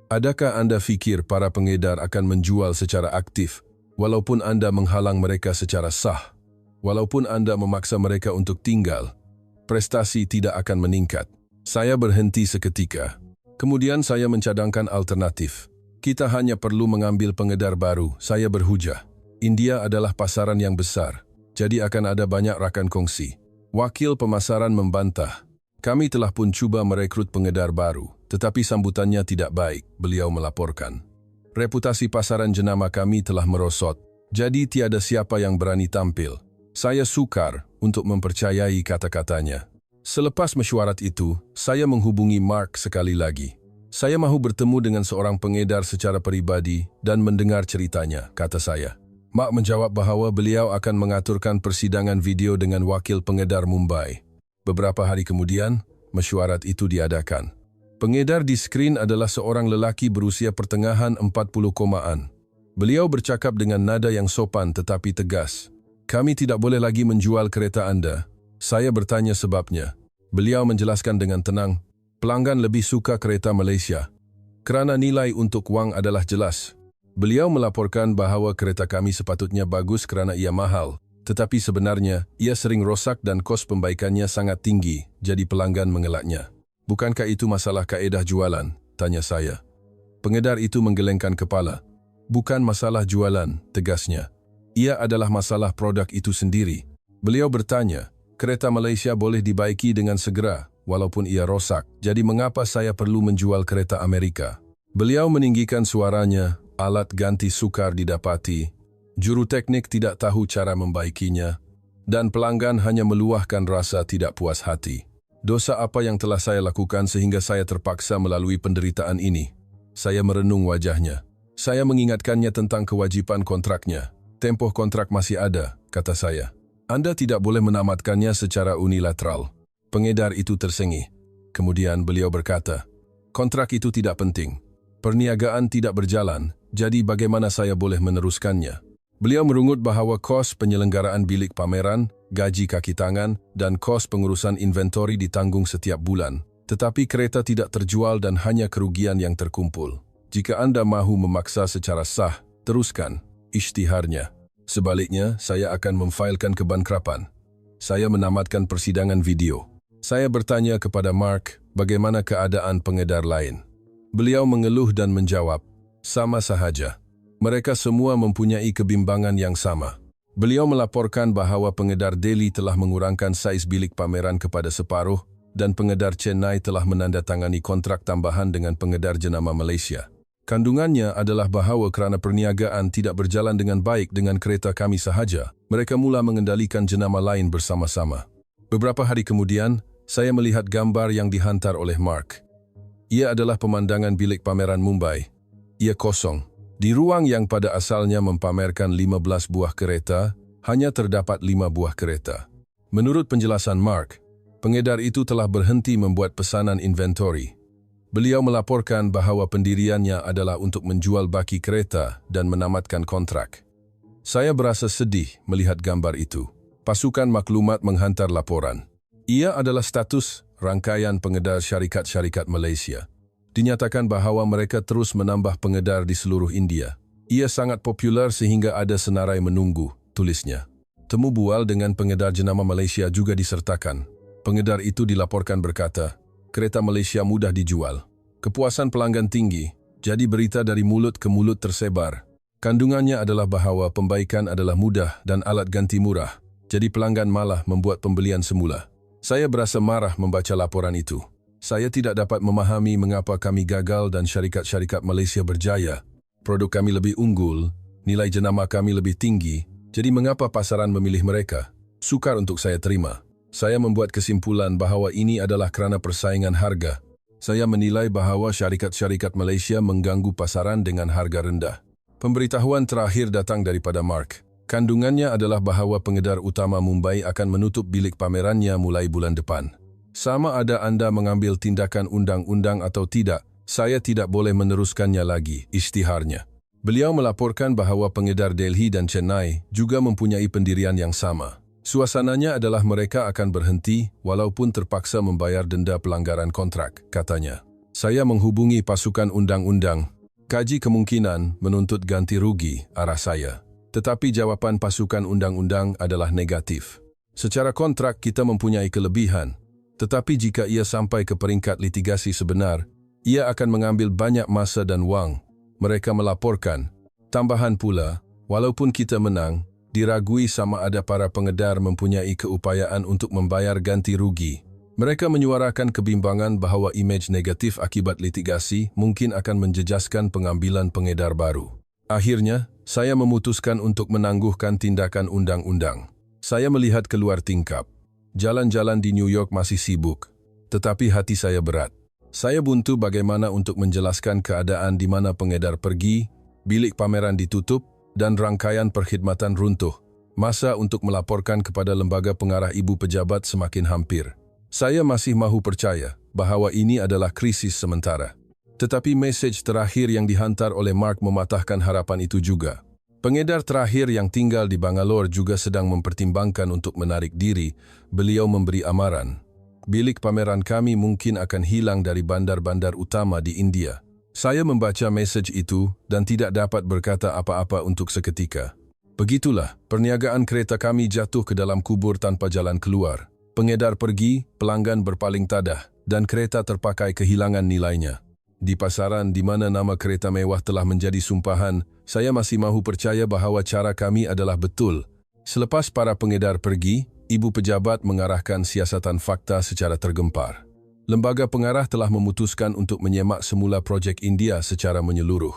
"Adakah Anda fikir para pengedar akan menjual secara aktif, walaupun Anda menghalang mereka secara sah? Walaupun Anda memaksa mereka untuk tinggal, prestasi tidak akan meningkat." Saya berhenti seketika. Kemudian saya mencadangkan alternatif. "Kita hanya perlu mengambil pengedar baru," saya berhujah. "India adalah pasaran yang besar, jadi akan ada banyak rakan kongsi." Wakil pemasaran membantah. "Kami telah pun cuba merekrut pengedar baru, tetapi sambutannya tidak baik," beliau melaporkan. "Reputasi pasaran jenama kami telah merosot, jadi tiada siapa yang berani tampil." Saya sukar untuk mempercayai kata-katanya. Selepas mesyuarat itu, saya menghubungi Mark sekali lagi. Saya mahu bertemu dengan seorang pengedar secara peribadi dan mendengar ceritanya, kata saya. Mark menjawab bahawa beliau akan mengaturkan persidangan video dengan wakil pengedar Mumbai. Beberapa hari kemudian, mesyuarat itu diadakan. Pengedar di skrin adalah seorang lelaki berusia pertengahan 40-an. Beliau bercakap dengan nada yang sopan tetapi tegas. Kami tidak boleh lagi menjual kereta Anda. Saya bertanya sebabnya. Beliau menjelaskan dengan tenang, pelanggan lebih suka kereta Malaysia. Kerana nilai untuk wang adalah jelas. Beliau melaporkan bahawa kereta kami sepatutnya bagus kerana ia mahal. Tetapi sebenarnya, ia sering rosak dan kos pembaikannya sangat tinggi, jadi pelanggan mengelaknya. Bukankah itu masalah kaedah jualan? Tanya saya. Pengedar itu menggelengkan kepala. Bukan masalah jualan, tegasnya. Ia adalah masalah produk itu sendiri. Beliau bertanya, kereta Malaysia boleh dibaiki dengan segera, walaupun ia rosak. Jadi mengapa saya perlu menjual kereta Amerika? Beliau meninggikan suaranya, alat ganti sukar didapati. Juru teknik tidak tahu cara membaikinya. Dan pelanggan hanya meluahkan rasa tidak puas hati. Dosa apa yang telah saya lakukan sehingga saya terpaksa melalui penderitaan ini? Saya merenung wajahnya. Saya mengingatkannya tentang kewajiban kontraknya. Tempoh kontrak masih ada, kata saya. Anda tidak boleh menamatkannya secara unilateral. Pengedar itu tersengih. Kemudian beliau berkata, kontrak itu tidak penting. Perniagaan tidak berjalan, jadi bagaimana saya boleh meneruskannya? Beliau merungut bahawa kos penyelenggaraan bilik pameran, gaji kaki tangan, dan kos pengurusan inventori ditanggung setiap bulan. Tetapi kereta tidak terjual dan hanya kerugian yang terkumpul. Jika Anda mahu memaksa secara sah, teruskan isytiharnya. Sebaliknya, saya akan memfailkan kebankrapan. Saya menamatkan persidangan video. Saya bertanya kepada Mark, bagaimana keadaan pengedar lain. Beliau mengeluh dan menjawab, sama sahaja. Mereka semua mempunyai kebimbangan yang sama. Beliau melaporkan bahawa pengedar Delhi telah mengurangkan saiz bilik pameran kepada separuh dan pengedar Chennai telah menandatangani kontrak tambahan dengan pengedar jenama Malaysia. Kandungannya adalah bahawa kerana perniagaan tidak berjalan dengan baik dengan kereta kami sahaja, mereka mula mengendalikan jenama lain bersama-sama. Beberapa hari kemudian, saya melihat gambar yang dihantar oleh Mark. Ia adalah pemandangan bilik pameran Mumbai. Ia kosong. Di ruang yang pada asalnya mempamerkan 15 buah kereta, hanya terdapat 5 buah kereta. Menurut penjelasan Mark, pengedar itu telah berhenti membuat pesanan inventori. Beliau melaporkan bahawa pendiriannya adalah untuk menjual baki kereta dan menamatkan kontrak. Saya berasa sedih melihat gambar itu. Pasukan maklumat menghantar laporan. Ia adalah status rangkaian pengedar syarikat-syarikat Malaysia. Dinyatakan bahawa mereka terus menambah pengedar di seluruh India. Ia sangat popular sehingga ada senarai menunggu, tulisnya. Temu bual dengan pengedar jenama Malaysia juga disertakan. Pengedar itu dilaporkan berkata, kereta Malaysia mudah dijual. Kepuasan pelanggan tinggi, jadi berita dari mulut ke mulut tersebar. Kandungannya adalah bahawa pembaikan adalah mudah dan alat ganti murah, jadi pelanggan malah membuat pembelian semula. Saya berasa marah membaca laporan itu. Saya tidak dapat memahami mengapa kami gagal dan syarikat-syarikat Malaysia berjaya. Produk kami lebih unggul, nilai jenama kami lebih tinggi, jadi mengapa pasaran memilih mereka? Sukar untuk saya terima. Saya membuat kesimpulan bahawa ini adalah kerana persaingan harga. Saya menilai bahawa syarikat-syarikat Malaysia mengganggu pasaran dengan harga rendah. Pemberitahuan terakhir datang daripada Mark. Kandungannya adalah bahawa pengedar utama Mumbai akan menutup bilik pamerannya mulai bulan depan. Sama ada Anda mengambil tindakan undang-undang atau tidak, saya tidak boleh meneruskannya lagi, isytiharnya. Beliau melaporkan bahawa pengedar Delhi dan Chennai juga mempunyai pendirian yang sama. Suasananya adalah mereka akan berhenti walaupun terpaksa membayar denda pelanggaran kontrak, katanya. Saya menghubungi pasukan undang-undang. Kaji kemungkinan menuntut ganti rugi, arah saya. Tetapi jawapan pasukan undang-undang adalah negatif. Secara kontrak kita mempunyai kelebihan. Tetapi jika ia sampai ke peringkat litigasi sebenar, ia akan mengambil banyak masa dan wang. Mereka melaporkan. Tambahan pula, walaupun kita menang, diragui sama ada para pengedar mempunyai keupayaan untuk membayar ganti rugi. Mereka menyuarakan kebimbangan bahawa imej negatif akibat litigasi mungkin akan menjejaskan pengambilan pengedar baru. Akhirnya, saya memutuskan untuk menangguhkan tindakan undang-undang. Saya melihat keluar tingkap. Jalan-jalan di New York masih sibuk, tetapi hati saya berat. Saya buntu bagaimana untuk menjelaskan keadaan di mana pengedar pergi, bilik pameran ditutup, dan rangkaian perkhidmatan runtuh. Masa untuk melaporkan kepada lembaga pengarah ibu pejabat semakin hampir. Saya masih mahu percaya bahawa ini adalah krisis sementara. Tetapi mesej terakhir yang dihantar oleh Mark mematahkan harapan itu juga. Pengedar terakhir yang tinggal di Bangalore juga sedang mempertimbangkan untuk menarik diri. Beliau memberi amaran. Bilik pameran kami mungkin akan hilang dari bandar-bandar utama di India. Saya membaca mesej itu dan tidak dapat berkata apa-apa untuk seketika. Begitulah, perniagaan kereta kami jatuh ke dalam kubur tanpa jalan keluar. Pengedar pergi, pelanggan berpaling tadah, dan kereta terpakai kehilangan nilainya. Di pasaran di mana nama kereta mewah telah menjadi sumpahan, saya masih mahu percaya bahawa cara kami adalah betul. Selepas para pengedar pergi, ibu pejabat mengarahkan siasatan fakta secara tergempar. Lembaga pengarah telah memutuskan untuk menyemak semula projek India secara menyeluruh.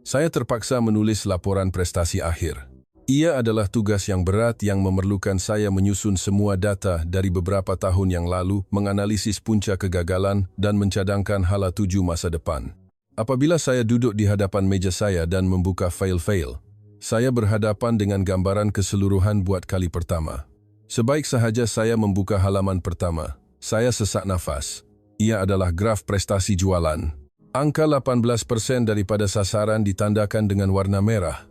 Saya terpaksa menulis laporan prestasi akhir. Ia adalah tugas yang berat yang memerlukan saya menyusun semua data dari beberapa tahun yang lalu, menganalisis punca kegagalan dan mencadangkan hala tuju masa depan. Apabila saya duduk di hadapan meja saya dan membuka fail-fail, saya berhadapan dengan gambaran keseluruhan buat kali pertama. Sebaik sahaja saya membuka halaman pertama, saya sesak nafas. Ia adalah graf prestasi jualan. Angka 18% daripada sasaran ditandakan dengan warna merah.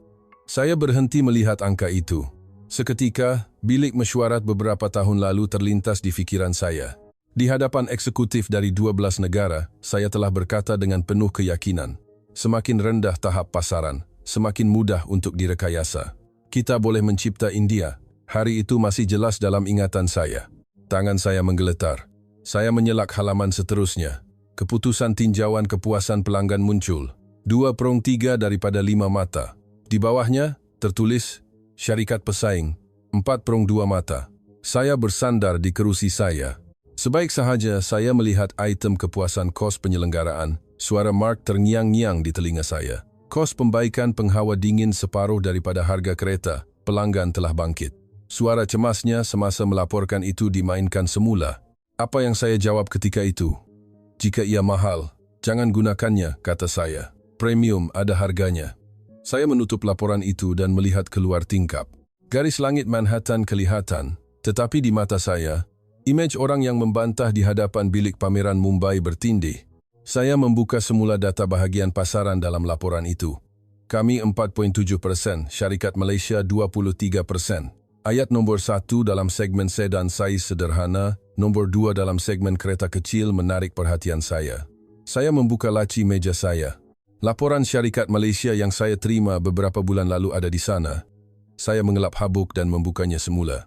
Saya berhenti melihat angka itu. Seketika, bilik mesyuarat beberapa tahun lalu terlintas di fikiran saya. Di hadapan eksekutif dari 12 negara, saya telah berkata dengan penuh keyakinan, semakin rendah tahap pasaran, semakin mudah untuk direkayasa. Kita boleh mencipta India. Hari itu masih jelas dalam ingatan saya. Tangan saya menggeletar. Saya menyelak halaman seterusnya. Keputusan tinjauan kepuasan pelanggan muncul. 2/3 daripada 5 mata. Di bawahnya, tertulis, syarikat pesaing, 4/2 mata. Saya bersandar di kerusi saya. Sebaik sahaja saya melihat item kepuasan kos penyelenggaraan, suara Mark terngiang-ngiang di telinga saya. Kos pembaikan penghawa dingin separuh daripada harga kereta, pelanggan telah bangkit. Suara cemasnya semasa melaporkan itu dimainkan semula. Apa yang saya jawab ketika itu? Jika ia mahal, jangan gunakannya, kata saya. Premium ada harganya. Saya menutup laporan itu dan melihat keluar tingkap. Garis langit Manhattan kelihatan, tetapi di mata saya, imej orang yang membantah di hadapan bilik pameran Mumbai bertindih. Saya membuka semula data bahagian pasaran dalam laporan itu. Kami 4,7%, syarikat Malaysia 23%. Ayat nombor 1 dalam segmen sedan saiz sederhana, nombor 2 dalam segmen kereta kecil menarik perhatian saya. Saya membuka laci meja saya. Laporan syarikat Malaysia yang saya terima beberapa bulan lalu ada di sana. Saya mengelap habuk dan membukanya semula.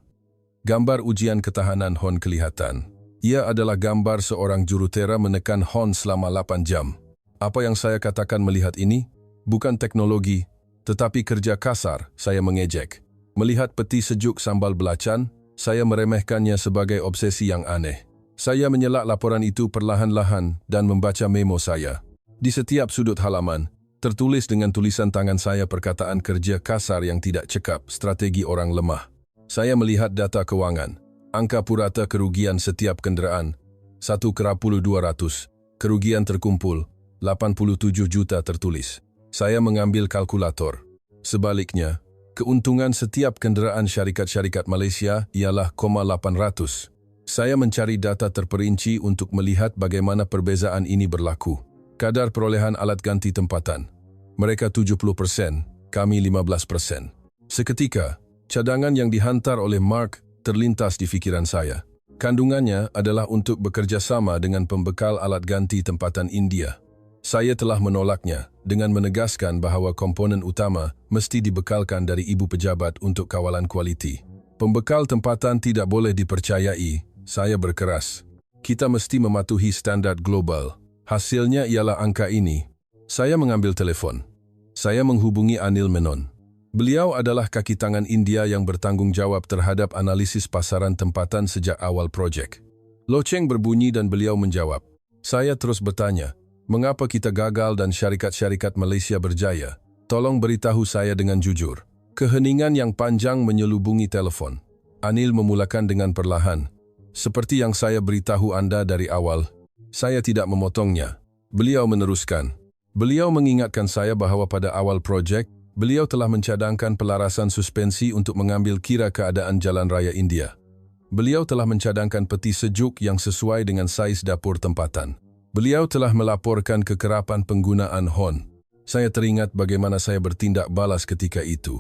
Gambar ujian ketahanan hon kelihatan. Ia adalah gambar seorang jurutera menekan hon selama 8 jam. Apa yang saya katakan melihat ini? Bukan teknologi, tetapi kerja kasar, saya mengejek. Melihat peti sejuk sambal belacan, saya meremehkannya sebagai obsesi yang aneh. Saya menyelak laporan itu perlahan-lahan dan membaca memo saya. Di setiap sudut halaman, tertulis dengan tulisan tangan saya perkataan kerja kasar yang tidak cekap, strategi orang lemah. Saya melihat data kewangan, angka purata kerugian setiap kenderaan, 1/200, kerugian terkumpul, 87 juta tertulis. Saya mengambil kalkulator. Sebaliknya, keuntungan setiap kenderaan syarikat-syarikat Malaysia ialah 800. Saya mencari data terperinci untuk melihat bagaimana perbezaan ini berlaku. Kadar perolehan alat ganti tempatan. Mereka 70%, kami 15%. Seketika, cadangan yang dihantar oleh Mark terlintas di fikiran saya. Kandungannya adalah untuk bekerja sama dengan pembekal alat ganti tempatan India. Saya telah menolaknya dengan menegaskan bahawa komponen utama mesti dibekalkan dari ibu pejabat untuk kawalan kualiti. Pembekal tempatan tidak boleh dipercayai, saya berkeras. Kita mesti mematuhi standar global. Hasilnya ialah angka ini. Saya mengambil telefon. Saya menghubungi Anil Menon. Beliau adalah kaki tangan India yang bertanggung jawab terhadap analisis pasaran tempatan sejak awal projek. Loceng berbunyi dan beliau menjawab. Saya terus bertanya, mengapa kita gagal dan syarikat-syarikat Malaysia berjaya? Tolong beritahu saya dengan jujur. Keheningan yang panjang menyelubungi telefon. Anil memulakan dengan perlahan. Seperti yang saya beritahu Anda dari awal, saya tidak memotongnya. Beliau meneruskan. Beliau mengingatkan saya bahwa pada awal projek, beliau telah mencadangkan pelarasan suspensi untuk mengambil kira keadaan jalan raya India. Beliau telah mencadangkan peti sejuk yang sesuai dengan saiz dapur tempatan. Beliau telah melaporkan kekerapan penggunaan hon. Saya teringat bagaimana saya bertindak balas ketika itu.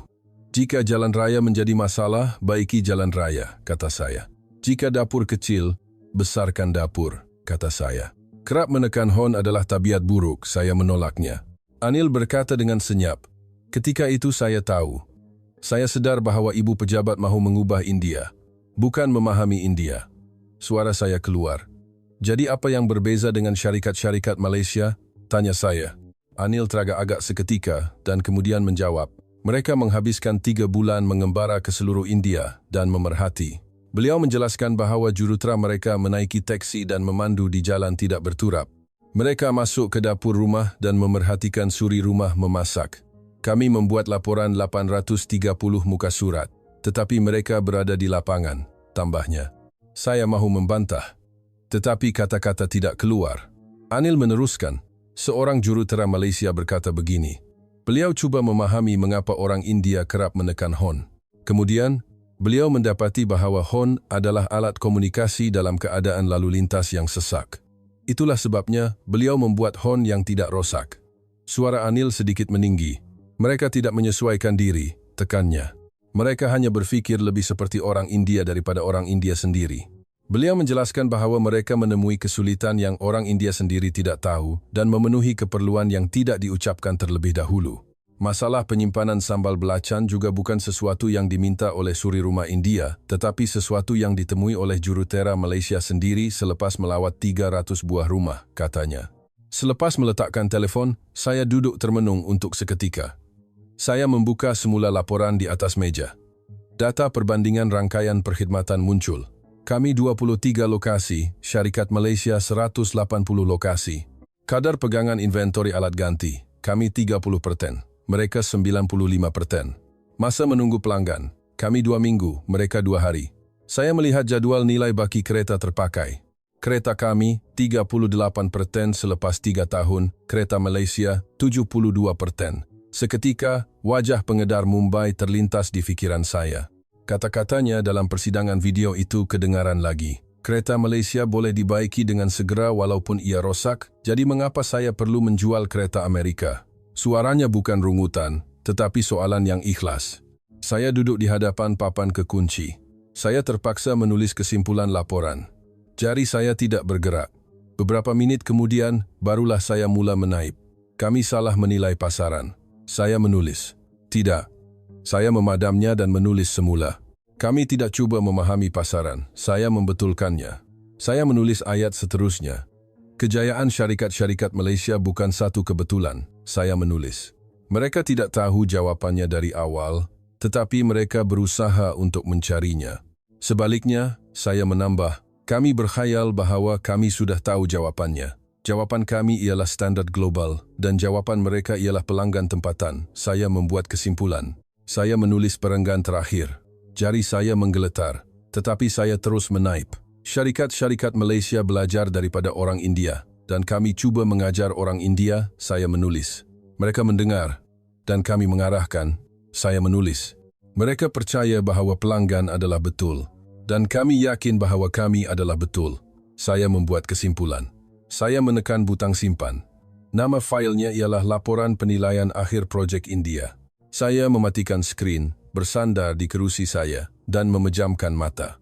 Jika jalan raya menjadi masalah, baiki jalan raya, kata saya. Jika dapur kecil, besarkan dapur, kata saya. Kerap menekan hon adalah tabiat buruk, saya menolaknya. Anil berkata dengan senyap. Ketika itu saya tahu. Saya sedar bahwa ibu pejabat mahu mengubah India, bukan memahami India. Suara saya keluar. Jadi apa yang berbeza dengan syarikat-syarikat Malaysia? Tanya saya. Anil teragak-agak seketika dan kemudian menjawab. Mereka menghabiskan 3 bulan mengembara ke seluruh India dan memerhati. Beliau menjelaskan bahawa jurutera mereka menaiki teksi dan memandu di jalan tidak berturap. Mereka masuk ke dapur rumah dan memerhatikan suri rumah memasak. Kami membuat laporan 830 muka surat, tetapi mereka berada di lapangan, tambahnya. Saya mahu membantah, tetapi kata-kata tidak keluar. Anil meneruskan, seorang jurutera Malaysia berkata begini, beliau cuba memahami mengapa orang India kerap menekan hon. Kemudian, beliau mendapati bahawa hon adalah alat komunikasi dalam keadaan lalu lintas yang sesak. Itulah sebabnya beliau membuat hon yang tidak rosak. Suara Anil sedikit meninggi. Mereka tidak menyesuaikan diri, tekannya. Mereka hanya berfikir lebih seperti orang India daripada orang India sendiri. Beliau menjelaskan bahawa mereka menemui kesulitan yang orang India sendiri tidak tahu dan memenuhi keperluan yang tidak diucapkan terlebih dahulu. Masalah penyimpanan sambal belacan juga bukan sesuatu yang diminta oleh suri rumah India, tetapi sesuatu yang ditemui oleh jurutera Malaysia sendiri selepas melawat 300 buah rumah, katanya. Selepas meletakkan telefon, saya duduk termenung untuk seketika. Saya membuka semula laporan di atas meja. Data perbandingan rangkaian perkhidmatan muncul. Kami 23 lokasi, syarikat Malaysia 180 lokasi. Kadar pegangan inventori alat ganti, kami 30%, mereka 95%. Masa menunggu pelanggan, kami 2 minggu, mereka 2 hari. Saya melihat jadual nilai baki kereta terpakai. Kereta kami 38% selepas 3 tahun, kereta Malaysia 72%. Seketika, wajah pengedar Mumbai terlintas di fikiran saya. Kata-katanya dalam persidangan video itu kedengaran lagi. Kereta Malaysia boleh dibaiki dengan segera walaupun ia rosak, jadi mengapa saya perlu menjual kereta Amerika? Suaranya bukan rungutan, tetapi soalan yang ikhlas. Saya duduk di hadapan papan kekunci. Saya terpaksa menulis kesimpulan laporan. Jari saya tidak bergerak. Beberapa minit kemudian, barulah saya mula menaip. Kami salah menilai pasaran. Saya menulis. Tidak. Saya memadamnya dan menulis semula. Kami tidak cuba memahami pasaran, saya membetulkannya. Saya menulis ayat seterusnya. Kejayaan syarikat-syarikat Malaysia bukan satu kebetulan, saya menulis. Mereka tidak tahu jawapannya dari awal, tetapi mereka berusaha untuk mencarinya. Sebaliknya, saya menambah, kami berkhayal bahawa kami sudah tahu jawapannya. Jawapan kami ialah standar global, dan jawapan mereka ialah pelanggan tempatan. Saya membuat kesimpulan. Saya menulis perenggan terakhir. Jari saya menggeletar, tetapi saya terus menaip. Syarikat-syarikat Malaysia belajar daripada orang India, dan kami cuba mengajar orang India, saya menulis. Mereka mendengar, dan kami mengarahkan, saya menulis. Mereka percaya bahawa pelanggan adalah betul, dan kami yakin bahawa kami adalah betul. Saya membuat kesimpulan. Saya menekan butang simpan. Nama failnya ialah Laporan Penilaian Akhir Projek India. Saya mematikan skrin, bersandar di kerusi saya, dan memejamkan mata.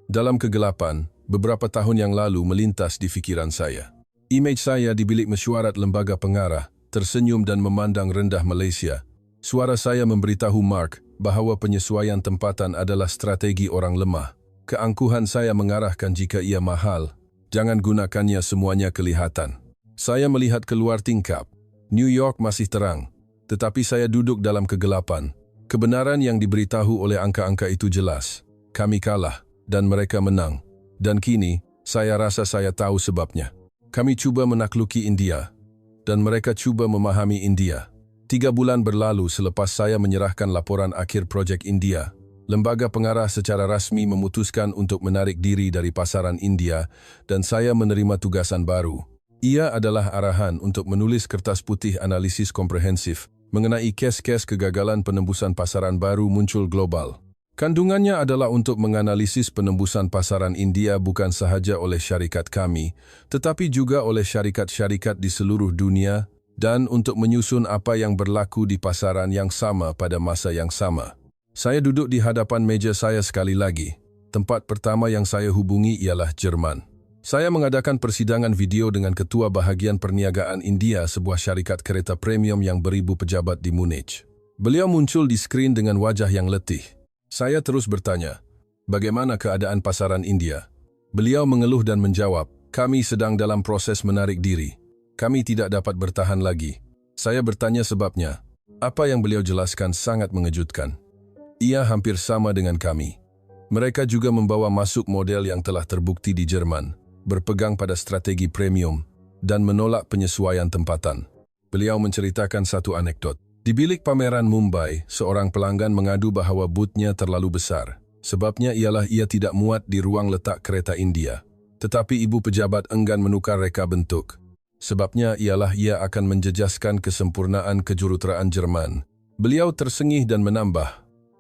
Dalam kegelapan, beberapa tahun yang lalu melintas di fikiran saya. Imej saya di bilik mesyuarat lembaga pengarah, tersenyum dan memandang rendah Malaysia. Suara saya memberitahu Mark bahawa penyesuaian tempatan adalah strategi orang lemah. Keangkuhan saya mengarahkan jika ia mahal, jangan gunakannya semuanya kelihatan. Saya melihat keluar tingkap. New York masih terang. Tetapi saya duduk dalam kegelapan. Kebenaran yang diberitahu oleh angka-angka itu jelas. Kami kalah, dan mereka menang. Dan kini, saya rasa saya tahu sebabnya. Kami cuba menakluki India, dan mereka cuba memahami India. 3 bulan berlalu selepas saya menyerahkan laporan akhir projek India. Lembaga pengarah secara rasmi memutuskan untuk menarik diri dari pasaran India dan saya menerima tugasan baru. Ia adalah arahan untuk menulis kertas putih analisis komprehensif mengenai kes-kes kegagalan penembusan pasaran baru muncul global. Kandungannya adalah untuk menganalisis penembusan pasaran India bukan sahaja oleh syarikat kami, tetapi juga oleh syarikat-syarikat di seluruh dunia dan untuk menyusun apa yang berlaku di pasaran yang sama pada masa yang sama. Saya duduk di hadapan meja saya sekali lagi. Tempat pertama yang saya hubungi ialah Jerman. Saya mengadakan persidangan video dengan Ketua Bahagian Perniagaan India, sebuah syarikat kereta premium yang beribu pejabat di Munich. Beliau muncul di skrin dengan wajah yang letih. Saya terus bertanya, bagaimana keadaan pasaran India? Beliau mengeluh dan menjawab, kami sedang dalam proses menarik diri. Kami tidak dapat bertahan lagi. Saya bertanya sebabnya. Apa yang beliau jelaskan sangat mengejutkan. Ia hampir sama dengan kami. Mereka juga membawa masuk model yang telah terbukti di Jerman, berpegang pada strategi premium, dan menolak penyesuaian tempatan. Beliau menceritakan satu anekdot. Di bilik pameran Mumbai, seorang pelanggan mengadu bahwa boothnya terlalu besar. Sebabnya ialah ia tidak muat di ruang letak kereta India. Tetapi ibu pejabat enggan menukar reka bentuk. Sebabnya ialah ia akan menjejaskan kesempurnaan kejuruteraan Jerman. Beliau tersengih dan menambah,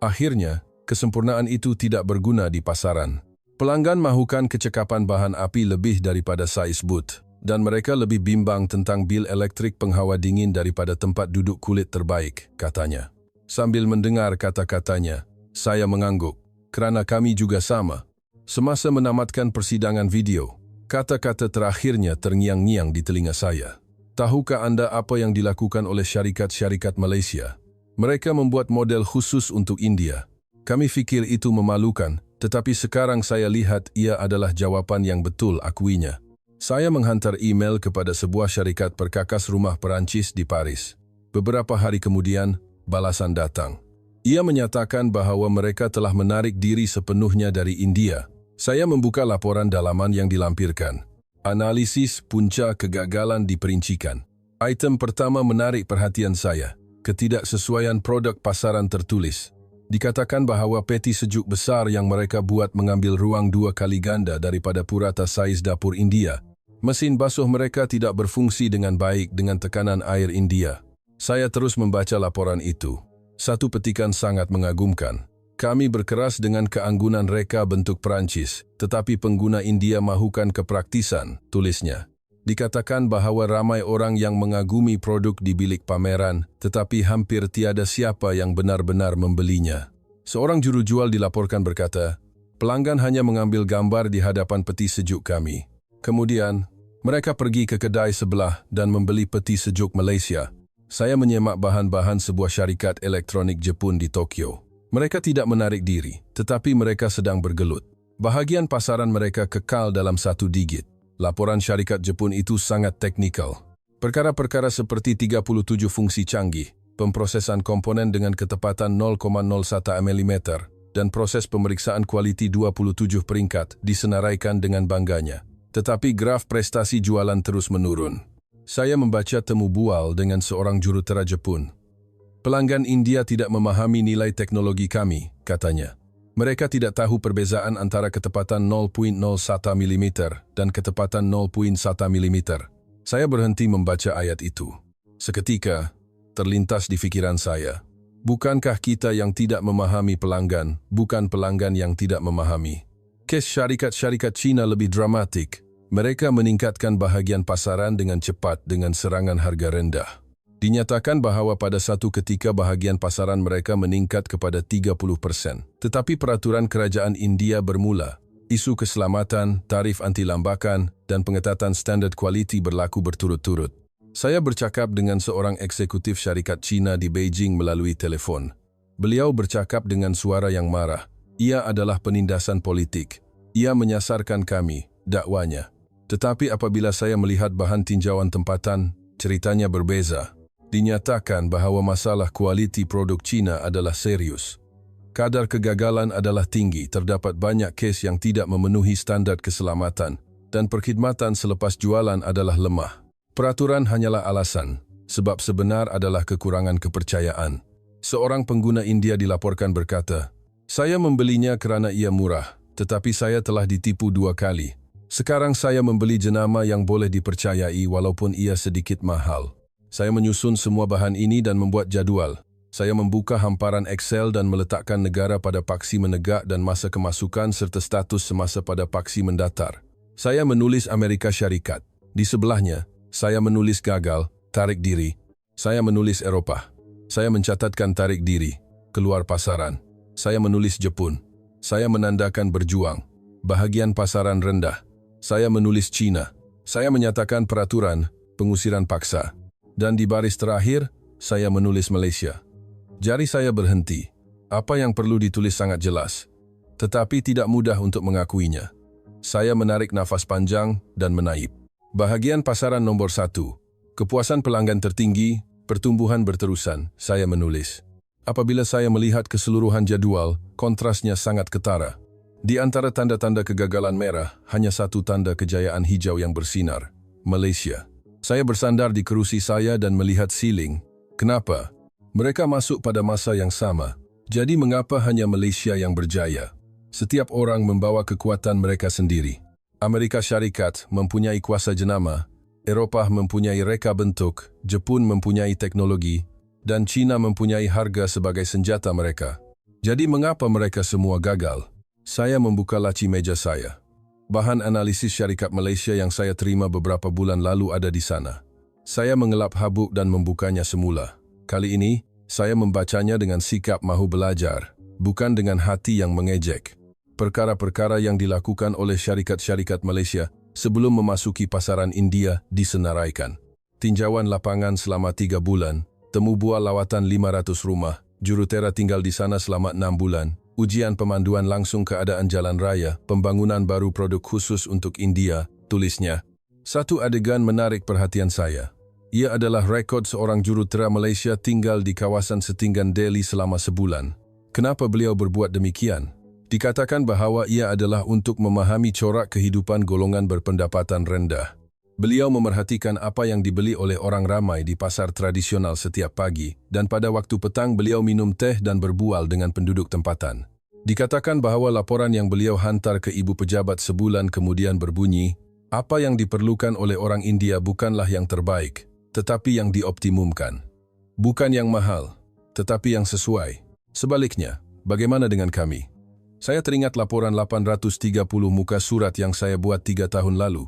akhirnya, kesempurnaan itu tidak berguna di pasaran. Pelanggan mahukan kecekapan bahan api lebih daripada saiz boot, dan mereka lebih bimbang tentang bil elektrik penghawa dingin daripada tempat duduk kulit terbaik, katanya. Sambil mendengar kata-katanya, saya mengangguk, kerana kami juga sama. Semasa menamatkan persidangan video, kata-kata terakhirnya terngiang-ngiang di telinga saya. Tahukah Anda apa yang dilakukan oleh syarikat-syarikat Malaysia? Mereka membuat model khusus untuk India. Kami fikir itu memalukan, tetapi sekarang saya lihat ia adalah jawapan yang betul, akuinya. Saya menghantar email kepada sebuah syarikat perkakas rumah Perancis di Paris. Beberapa hari kemudian, balasan datang. Ia menyatakan bahawa mereka telah menarik diri sepenuhnya dari India. Saya membuka laporan dalaman yang dilampirkan. Analisis punca kegagalan diperincikan. Item pertama menarik perhatian saya. Ketidaksesuaian produk pasaran tertulis. Dikatakan bahawa peti sejuk besar yang mereka buat mengambil ruang 2 kali ganda daripada purata saiz dapur India. Mesin basuh mereka tidak berfungsi dengan baik dengan tekanan air India. Saya terus membaca laporan itu. Satu petikan sangat mengagumkan. Kami berkeras dengan keanggunan reka bentuk Perancis, tetapi pengguna India mahukan kepraktisan, tulisnya. Dikatakan bahawa ramai orang yang mengagumi produk di bilik pameran, tetapi hampir tiada siapa yang benar-benar membelinya. Seorang juru jual dilaporkan berkata, pelanggan hanya mengambil gambar di hadapan peti sejuk kami. Kemudian, mereka pergi ke kedai sebelah dan membeli peti sejuk Malaysia. Saya menyemak bahan-bahan sebuah syarikat elektronik Jepun di Tokyo. Mereka tidak menarik diri, tetapi mereka sedang bergelut. Bahagian pasaran mereka kekal dalam 1 digit. Laporan syarikat Jepun itu sangat teknikal. Perkara-perkara seperti 37 fungsi canggih, pemprosesan komponen dengan ketepatan 0,01 mm, dan proses pemeriksaan kualiti 27 peringkat disenaraikan dengan bangganya. Tetapi graf prestasi jualan terus menurun. Saya membaca temu bual dengan seorang jurutera Jepun. Pelanggan India tidak memahami nilai teknologi kami, katanya. Mereka tidak tahu perbezaan antara ketepatan 0,01 mm dan ketepatan 0,1 mm. Saya berhenti membaca ayat itu. Seketika, terlintas di fikiran saya. Bukankah kita yang tidak memahami pelanggan, bukan pelanggan yang tidak memahami? Kes syarikat-syarikat Cina lebih dramatik. Mereka meningkatkan bahagian pasaran dengan cepat dengan serangan harga rendah. Dinyatakan bahawa pada satu ketika bahagian pasaran mereka meningkat kepada 30%. Tetapi peraturan kerajaan India bermula. Isu keselamatan, tarif anti-lambakan, dan pengetatan standard kualiti berlaku berturut-turut. Saya bercakap dengan seorang eksekutif syarikat Cina di Beijing melalui telefon. Beliau bercakap dengan suara yang marah. Ia adalah penindasan politik. Ia menyasarkan kami, dakwanya. Tetapi apabila saya melihat bahan tinjauan tempatan, ceritanya berbeza. Dinyatakan bahawa masalah kualiti produk Cina adalah serius. Kadar kegagalan adalah tinggi, terdapat banyak kes yang tidak memenuhi standar keselamatan, dan perkhidmatan selepas jualan adalah lemah. Peraturan hanyalah alasan, sebab sebenar adalah kekurangan kepercayaan. Seorang pengguna India dilaporkan berkata, Saya membelinya kerana ia murah, tetapi saya telah ditipu 2 kali. Sekarang saya membeli jenama yang boleh dipercayai walaupun ia sedikit mahal. Saya menyusun semua bahan ini dan membuat jadual. Saya membuka hamparan Excel dan meletakkan negara pada paksi menegak dan masa kemasukan serta status semasa pada paksi mendatar. Saya menulis Amerika Syarikat. Di sebelahnya, saya menulis gagal, tarik diri. Saya menulis Eropah. Saya mencatatkan tarik diri, keluar pasaran. Saya menulis Jepun. Saya menandakan berjuang, bahagian pasaran rendah. Saya menulis China. Saya menyatakan peraturan, pengusiran paksa. Dan di baris terakhir, saya menulis Malaysia. Jari saya berhenti. Apa yang perlu ditulis sangat jelas, tetapi tidak mudah untuk mengakuinya. Saya menarik nafas panjang dan menaip. Bahagian pasaran nomor 1. Kepuasan pelanggan tertinggi, pertumbuhan berterusan, saya menulis. Apabila saya melihat keseluruhan jadual, kontrasnya sangat ketara. Di antara tanda-tanda kegagalan merah, hanya satu tanda kejayaan hijau yang bersinar. Malaysia. Saya bersandar di kerusi saya dan melihat siling. Kenapa? Mereka masuk pada masa yang sama. Jadi mengapa hanya Malaysia yang berjaya? Setiap orang membawa kekuatan mereka sendiri. Amerika Syarikat mempunyai kuasa jenama, Eropah mempunyai reka bentuk, Jepun mempunyai teknologi, dan China mempunyai harga sebagai senjata mereka. Jadi mengapa mereka semua gagal? Saya membuka laci meja saya. Bahan analisis syarikat Malaysia yang saya terima beberapa bulan lalu ada di sana. Saya mengelap habuk dan membukanya semula. Kali ini, saya membacanya dengan sikap mahu belajar, bukan dengan hati yang mengejek. Perkara-perkara yang dilakukan oleh syarikat-syarikat Malaysia sebelum memasuki pasaran India disenaraikan. Tinjauan lapangan selama 3 bulan, temu buah lawatan 500 rumah, jurutera tinggal di sana selama 6 bulan, ujian pemanduan langsung keadaan jalan raya, pembangunan baru produk khusus untuk India, tulisnya. Satu adegan menarik perhatian saya. Ia adalah rekod seorang jurutera Malaysia tinggal di kawasan setinggan Delhi selama sebulan. Kenapa beliau berbuat demikian? Dikatakan bahawa ia adalah untuk memahami corak kehidupan golongan berpendapatan rendah. Beliau memerhatikan apa yang dibeli oleh orang ramai di pasar tradisional setiap pagi, dan pada waktu petang beliau minum teh dan berbual dengan penduduk tempatan. Dikatakan bahawa laporan yang beliau hantar ke ibu pejabat sebulan kemudian berbunyi, apa yang diperlukan oleh orang India bukanlah yang terbaik, tetapi yang dioptimumkan. Bukan yang mahal, tetapi yang sesuai. Sebaliknya, bagaimana dengan kami? Saya teringat laporan 830 muka surat yang saya buat 3 tahun lalu.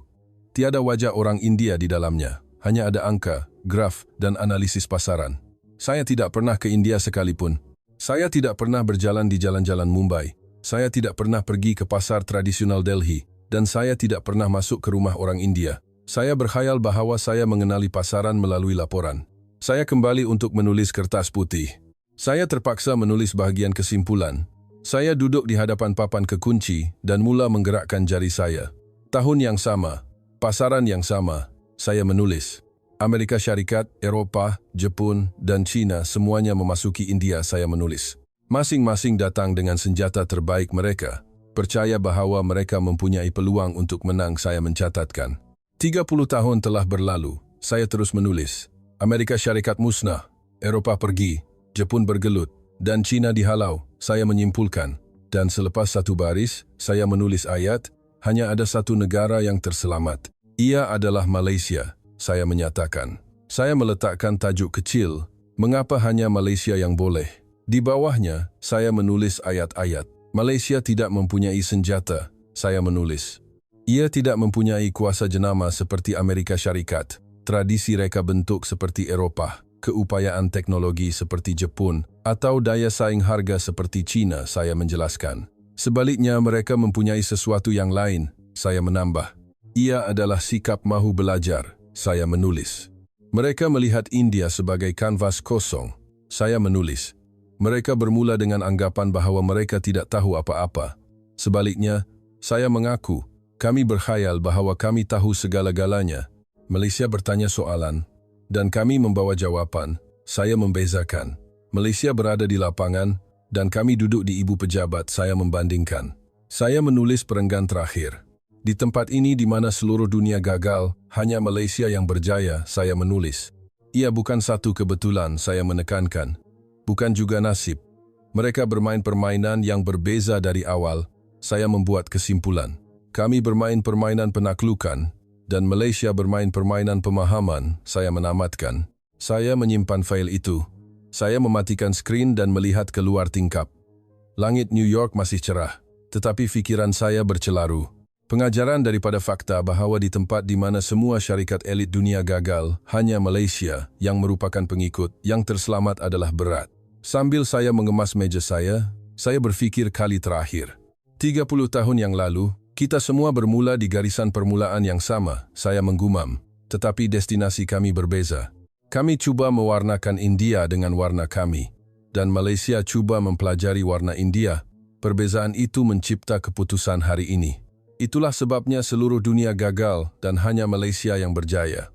Tiada wajah orang India di dalamnya, hanya ada angka, graf, dan analisis pasaran. Saya tidak pernah ke India sekalipun. Saya tidak pernah berjalan di jalan-jalan Mumbai. Saya tidak pernah pergi ke pasar tradisional Delhi, dan saya tidak pernah masuk ke rumah orang India. Saya berkhayal bahawa saya mengenali pasaran melalui laporan. Saya kembali untuk menulis kertas putih. Saya terpaksa menulis bahagian kesimpulan. Saya duduk di hadapan papan kekunci dan mula menggerakkan jari saya. Tahun yang sama, pasaran yang sama, saya menulis. Amerika Syarikat, Eropah, Jepun, dan China semuanya memasuki India, saya menulis. Masing-masing datang dengan senjata terbaik mereka. Percaya bahawa mereka mempunyai peluang untuk menang, saya mencatatkan. 30 tahun telah berlalu, saya terus menulis. Amerika Syarikat musnah, Eropah pergi, Jepun bergelut, dan China dihalau, saya menyimpulkan. Dan selepas satu baris, saya menulis ayat, hanya ada satu negara yang terselamat. Ia adalah Malaysia, saya menyatakan. Saya meletakkan tajuk kecil, mengapa hanya Malaysia yang boleh. Di bawahnya, saya menulis ayat-ayat. Malaysia tidak mempunyai senjata, saya menulis. Ia tidak mempunyai kuasa jenama seperti Amerika Syarikat, tradisi reka bentuk seperti Eropah, keupayaan teknologi seperti Jepun, atau daya saing harga seperti China, saya menjelaskan. Sebaliknya mereka mempunyai sesuatu yang lain, saya menambah. Ia adalah sikap mahu belajar, saya menulis. Mereka melihat India sebagai kanvas kosong, saya menulis. Mereka bermula dengan anggapan bahawa mereka tidak tahu apa-apa. Sebaliknya, saya mengaku, kami berkhayal bahawa kami tahu segala-galanya. Malaysia bertanya soalan, dan kami membawa jawapan. Saya membezakan. Malaysia berada di lapangan, dan kami duduk di ibu pejabat, saya membandingkan. Saya menulis perenggan terakhir. Di tempat ini di mana seluruh dunia gagal, hanya Malaysia yang berjaya, saya menulis. Ia bukan satu kebetulan, saya menekankan. Bukan juga nasib. Mereka bermain permainan yang berbeza dari awal. Saya membuat kesimpulan. Kami bermain permainan penaklukan dan Malaysia bermain permainan pemahaman. Saya menamatkan. Saya menyimpan fail itu. Saya mematikan skrin dan melihat keluar tingkap. Langit New York masih cerah, tetapi fikiran saya bercelaru. Pengajaran daripada fakta bahawa di tempat di mana semua syarikat elit dunia gagal, hanya Malaysia yang merupakan pengikut yang terselamat adalah berat. Sambil saya mengemas meja saya berfikir kali terakhir. 30 tahun yang lalu, kita semua bermula di garisan permulaan yang sama, saya menggumam. Tetapi destinasi kami berbeza. Kami cuba mewarnakan India dengan warna kami, dan Malaysia cuba mempelajari warna India. Perbezaan itu mencipta keputusan hari ini. Itulah sebabnya seluruh dunia gagal dan hanya Malaysia yang berjaya.